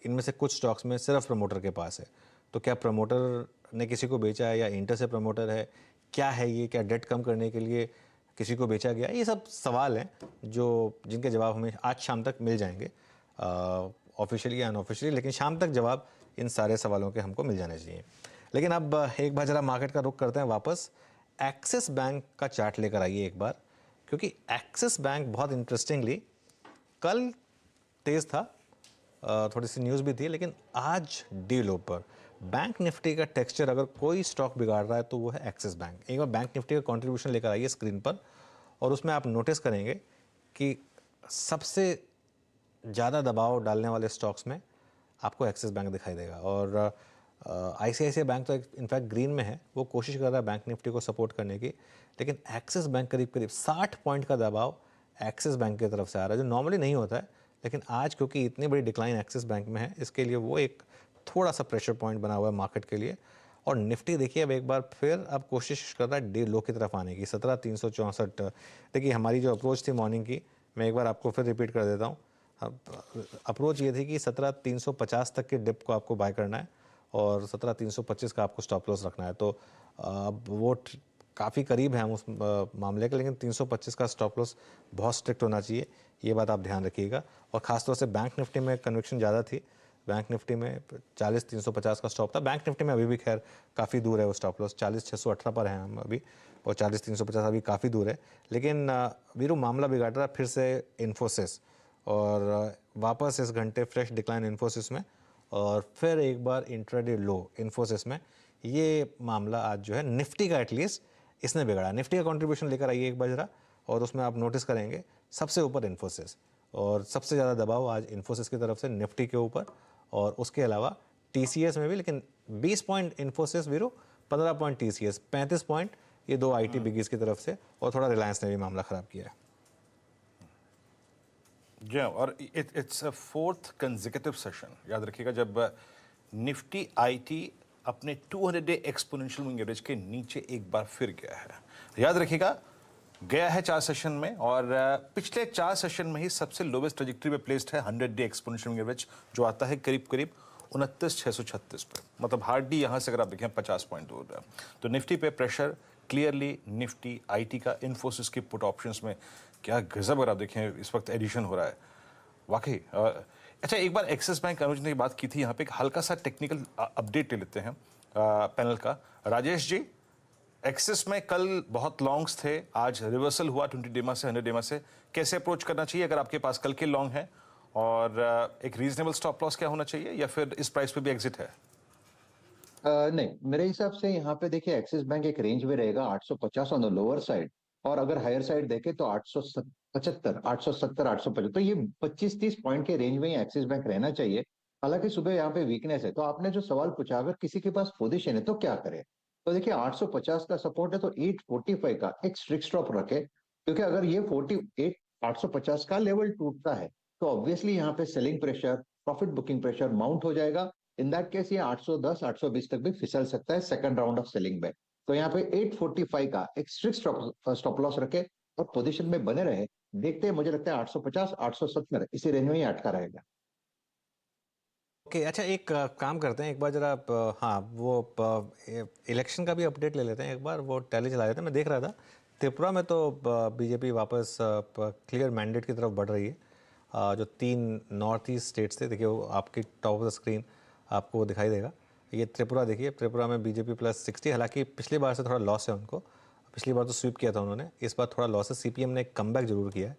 इनमें से कुछ स्टॉक्स में सिर्फ प्रमोटर के पास है। तो क्या प्रमोटर ने किसी को बेचा है या इंटर से प्रमोटर है, क्या है ये, क्या डेट कम करने के लिए किसी को बेचा गया, ये सब सवाल हैं जो जिनके जवाब हमें आज शाम तक मिल जाएंगे ऑफिशियली या अनऑफिशियली। लेकिन शाम तक जवाब इन सारे सवालों के हमको मिल जाने चाहिए। लेकिन अब एक बार ज़रा मार्केट का रुख करते हैं वापस। एक्सिस बैंक का चार्ट लेकर आइए एक बार, क्योंकि एक्सिस बैंक बहुत इंटरेस्टिंगली कल तेज़ था, थोड़ी सी न्यूज़ भी थी, लेकिन आज डी लो पर। बैंक निफ्टी का टेक्सचर अगर कोई स्टॉक बिगाड़ रहा है तो वो है एक्सिस बैंक। एक बार बैंक निफ्टी का कंट्रीब्यूशन लेकर आइए स्क्रीन पर और उसमें आप नोटिस करेंगे कि सबसे ज़्यादा दबाव डालने वाले स्टॉक्स में आपको एक्सिस बैंक दिखाई देगा। और ICICI बैंक तो इनफैक्ट ग्रीन में है, वो कोशिश कर रहा है बैंक निफ्टी को सपोर्ट करने की। लेकिन एक्सिस बैंक करीब 60 पॉइंट का दबाव एक्सिस बैंक की तरफ से आ रहा है, जो नॉर्मली नहीं होता है। लेकिन आज क्योंकि इतनी बड़ी डिक्लाइन एक्सिस बैंक में है, इसके लिए वो एक थोड़ा सा प्रेशर पॉइंट बना हुआ है मार्केट के लिए। और निफ्टी देखिए अब एक बार फिर अब कोशिश कर रहा है डे लो की तरफ आने की, 17,364। देखिए हमारी जो अप्रोच थी मॉर्निंग की, मैं एक बार आपको फिर रिपीट कर देता हूँ। अप्रोच ये थी कि 17,350 तक के डिप को आपको बाय करना है और 17,325 का आपको स्टॉप लॉस रखना है। तो अब वो काफ़ी करीब है हम उस मामले के, लेकिन 325 का स्टॉप लॉस बहुत स्ट्रिक्ट होना चाहिए, ये बात आप ध्यान रखिएगा। और ख़ासतौर से बैंक निफ्टी में कन्विक्शन ज़्यादा थी। बैंक निफ्टी में 40,350 का स्टॉप था। बैंक निफ्टी में अभी भी खैर काफ़ी दूर है वो स्टॉप लॉस, 40,618 पर हैं हम अभी, और 40,350 अभी काफ़ी दूर है। लेकिन वीरू मामला बिगाड़ रहा है फिर से इन्फोसिस, और वापस इस घंटे फ्रेश डिक्लाइन इन्फोसिस में और फिर एक बार इंट्राडे लो इन्फोसिस में। ये मामला आज जो है निफ्टी का एटलीस्ट इसने बिगाड़ा। निफ्टी का कंट्रीब्यूशन लेकर आइए एक बार जरा, और उसमें आप नोटिस करेंगे सबसे ऊपर इन्फोसिस, और सबसे ज़्यादा दबाव आज इन्फोसिस की तरफ से निफ्टी के ऊपर, और उसके अलावा TCS में भी। लेकिन 20 point Infosys Veeru, 15 point TCS, 35 point ये दो IT बिगीज की तरफ से, और थोड़ा रिलायंस ने भी मामला ख़राब किया है। जी और it's a fourth consecutive session, याद रखिएगा, जब निफ्टी IT अपने 200-डे एक्सपोनेंशियल मूविंग एवरेज के नीचे एक बार फिर गया है। याद रखिएगा गया है 4 सेशन में, और पिछले 4 सेशन में ही सबसे लोवेस्ट ट्रेजेक्टरी पे प्लेस्ड है 100-डे एक्सपोनेंशियल मूविंग एवरेज, जो आता है करीब करीब 29,636 पे। मतलब हार्डली यहाँ से अगर आप देखें 50 पॉइंट दूर है। तो निफ्टी पे प्रेशर क्लियरली निफ्टी IT का। इन्फोसिस की पुट ऑप्शंस में क्या गजब, अगर आप देखें इस वक्त एडिशन हो रहा है वाकई। अच्छा, एक बार एक्सिस बैंक अनुज ने बात की थी, यहाँ पे एक हल्का सा टेक्निकल अपडेट ले लेते हैं पैनल का। राजेश जी, एक्सिस में कल बहुत लॉन्ग्स थे, आज रिवर्सल हुआ 20 डेमा से 100 डेमा से, कैसे अप्रोच करना चाहिए अगर आपके पास कल के लॉन्ग है, और एक रीजनेबल स्टॉप लॉस क्या होना चाहिए, या फिर इस प्राइस पे भी एग्जिट है? नहीं, मेरे हिसाब से यहाँ पे देखिए एक्सिस बैंक एक रेंज में रहेगा 850 ऑन द लोअर साइड, और अगर हायर साइड देखे तो 875, 870, 875, तो ये 25-30 पॉइंट के रेंज में ही एक्सिस बैंक रहना चाहिए। हालांकि सुबह यहाँ पे वीकनेस है, तो आपने जो सवाल पूछा, अगर किसी के पास पोजीशन है तो क्या करे, तो देखिए 850 का सपोर्ट है तो 845 का एक स्ट्रिक्ट स्टॉप रखे, क्योंकि अगर ये 850 का लेवल टूटता है तो ऑब्वियसली यहाँ पे selling pressure, profit booking pressure mount हो जाएगा। इन दैट केस ये 810, 820 तक भी फिसल सकता है सेकंड राउंड ऑफ सेलिंग में। तो यहाँ पे 845 का एक स्ट्रिक्ट स्टॉप लॉस रखे और पोजीशन में बने रहे। देखते हैं, मुझे लगता है 850, 870 इसी रेंज में ही अटका रहेगा। ओके, अच्छा एक काम करते हैं, एक बार जरा हाँ वो इलेक्शन का भी अपडेट ले लेते हैं, एक बार वो टैली चला लेते हैं। मैं देख रहा था त्रिपुरा में तो बीजेपी वापस क्लियर मैंडेट की तरफ बढ़ रही है। जो 3 नॉर्थ ईस्ट स्टेट्स थे, देखिए वो आपकी टॉप ऑफ द स्क्रीन आपको वो दिखाई देगा। ये त्रिपुरा देखिए, त्रिपुरा में बीजेपी +60, हालांकि पिछली बार से थोड़ा लॉस है उनको, पिछली बार तो स्वीप किया था उन्होंने, इस बार थोड़ा लॉस है। सीपीएम ने एक कमबैक जरूर किया है,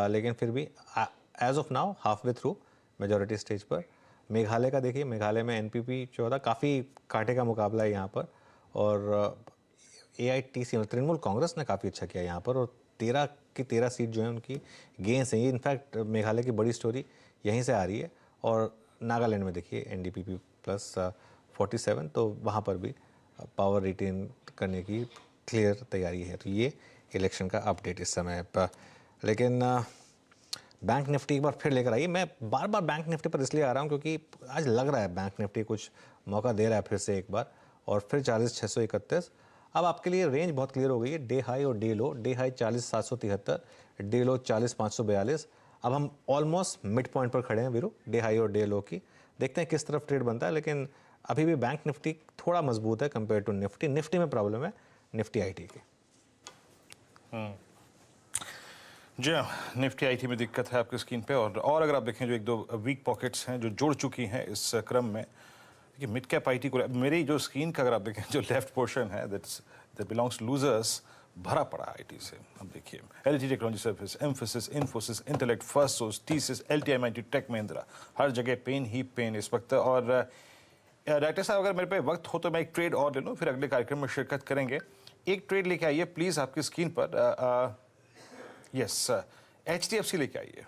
लेकिन फिर भी as of now half way through majority stage पर। मेघालय का देखिए, मेघालय में एनपीपी 14, काफ़ी कांटे का मुकाबला है यहाँ पर, और एआईटीसी तृणमूल कांग्रेस ने काफ़ी अच्छा किया यहाँ पर, और 13 की 13 सीट जो है उनकी गेंस हैं। ये इनफैक्ट मेघालय की बड़ी स्टोरी यहीं से आ रही है। और नागालैंड में देखिए एनडीपीपी +47, तो वहाँ पर भी पावर रिटेन करने की क्लियर तैयारी है। तो ये इलेक्शन का अपडेट इस समय पर। लेकिन बैंक निफ्टी एक बार फिर लेकर आइए। मैं बार बार बैंक निफ्टी पर इसलिए आ रहा हूँ क्योंकि आज लग रहा है बैंक निफ्टी कुछ मौका दे रहा है फिर से एक बार, और फिर 40,631। अब आपके लिए रेंज बहुत क्लियर हो गई है, डे हाई और डे लो। डे हाई 40,773, डे लो 40,542। अब हम ऑलमोस्ट मिड पॉइंट पर खड़े हैं वीरू, डे हाई और डे लो की। देखते हैं किस तरफ ट्रेड बनता है, लेकिन अभी भी बैंक निफ्टी थोड़ा मजबूत है कंपेयर टू निफ्टी। निफ्टी में प्रॉब्लम है, निफ्टी आईटी की। जी हाँ, निफ्टी आईटी में दिक्कत है आपकी स्क्रीन पे। और अगर आप देखें जो 1-2 वीक पॉकेट्स हैं जो जुड़ चुकी हैं इस क्रम में, देखिए मिड कैप आईटी को, मेरी जो स्क्रीन का अगर आप देखें जो लेफ्ट पोर्शन है दैट बिलोंग्स लूजर्स, भरा पड़ा आईटी से। अब देखिए LT technology service, Mphasis, Infosys, Intellect, Firstsource, TCS, LTIMIT, tech Mahindra, हर जगह पेन ही पेन इस वक्त। और डायरेक्टर साहब, अगर मेरे पे वक्त हो तो मैं एक ट्रेड और ले लूँ, फिर अगले कार्यक्रम में शिरकत करेंगे। एक ट्रेड लेके आइए प्लीज़ आपकी स्क्रीन पर। यस, HDFC लेके आइए।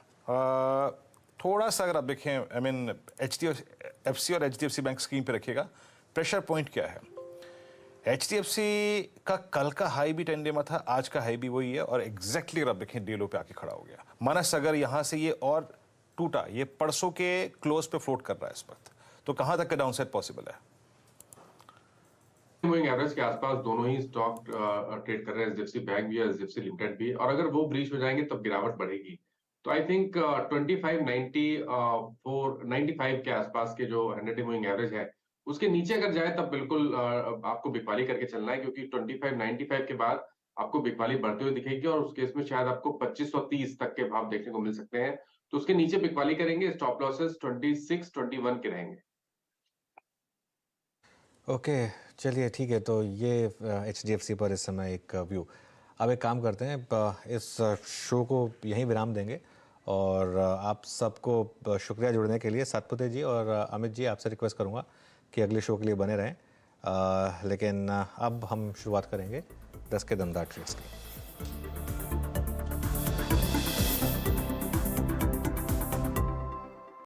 थोड़ा सा अगर आप देखें, आई मीन HDFC और HDFC बैंक स्क्रीन पे रखिएगा। प्रेशर पॉइंट क्या है? HDFC का कल का हाई भी 10 डे में था, आज का हाई भी वही है, और एग्जैक्टली अगर आप देखें डे लो पे आके खड़ा हो गया। मानस अगर यहाँ से ये और टूटा, ये परसों के क्लोज पे फ्लोट कर रहा है इस वक्त, तो कहाँ तक का डाउनसाइड पॉसिबल है? मूविंग एवरेज के आसपास दोनों ही स्टॉक ट्रेड कर रहे हैं, एचडीएफसी बैंक भी और एचडीएफसी लिमिटेड भी, और अगर वो ब्रीच हो जाएंगे तब गिरावट बढ़ेगी। तो आई थिंक 25.94-95 के आसपास के जो 100 डे मूविंग एवरेज है उसके नीचे अगर जाए तब बिल्कुल आपको बिकवाली करके चलना है, क्योंकि 25.95 के बाद आपको बिकवाली बढ़ते हुए दिखेगी, और उस केस में शायद आपको 2530 तक के भाव देखने को मिल सकते हैं। तो उसके नीचे बिकवाली करेंगे, स्टॉप लॉसेस 26-21 के रहेंगे। ओके, चलिए ठीक है। तो ये HDFC पर इस समय एक व्यू। अब एक काम करते हैं, इस शो को यहीं विराम देंगे, और आप सबको शुक्रिया जुड़ने के लिए। सतपुते जी और अमित जी, आपसे रिक्वेस्ट करूंगा कि अगले शो के लिए बने रहें। लेकिन अब हम शुरुआत करेंगे 10 के दमदार ट्रेड्स की।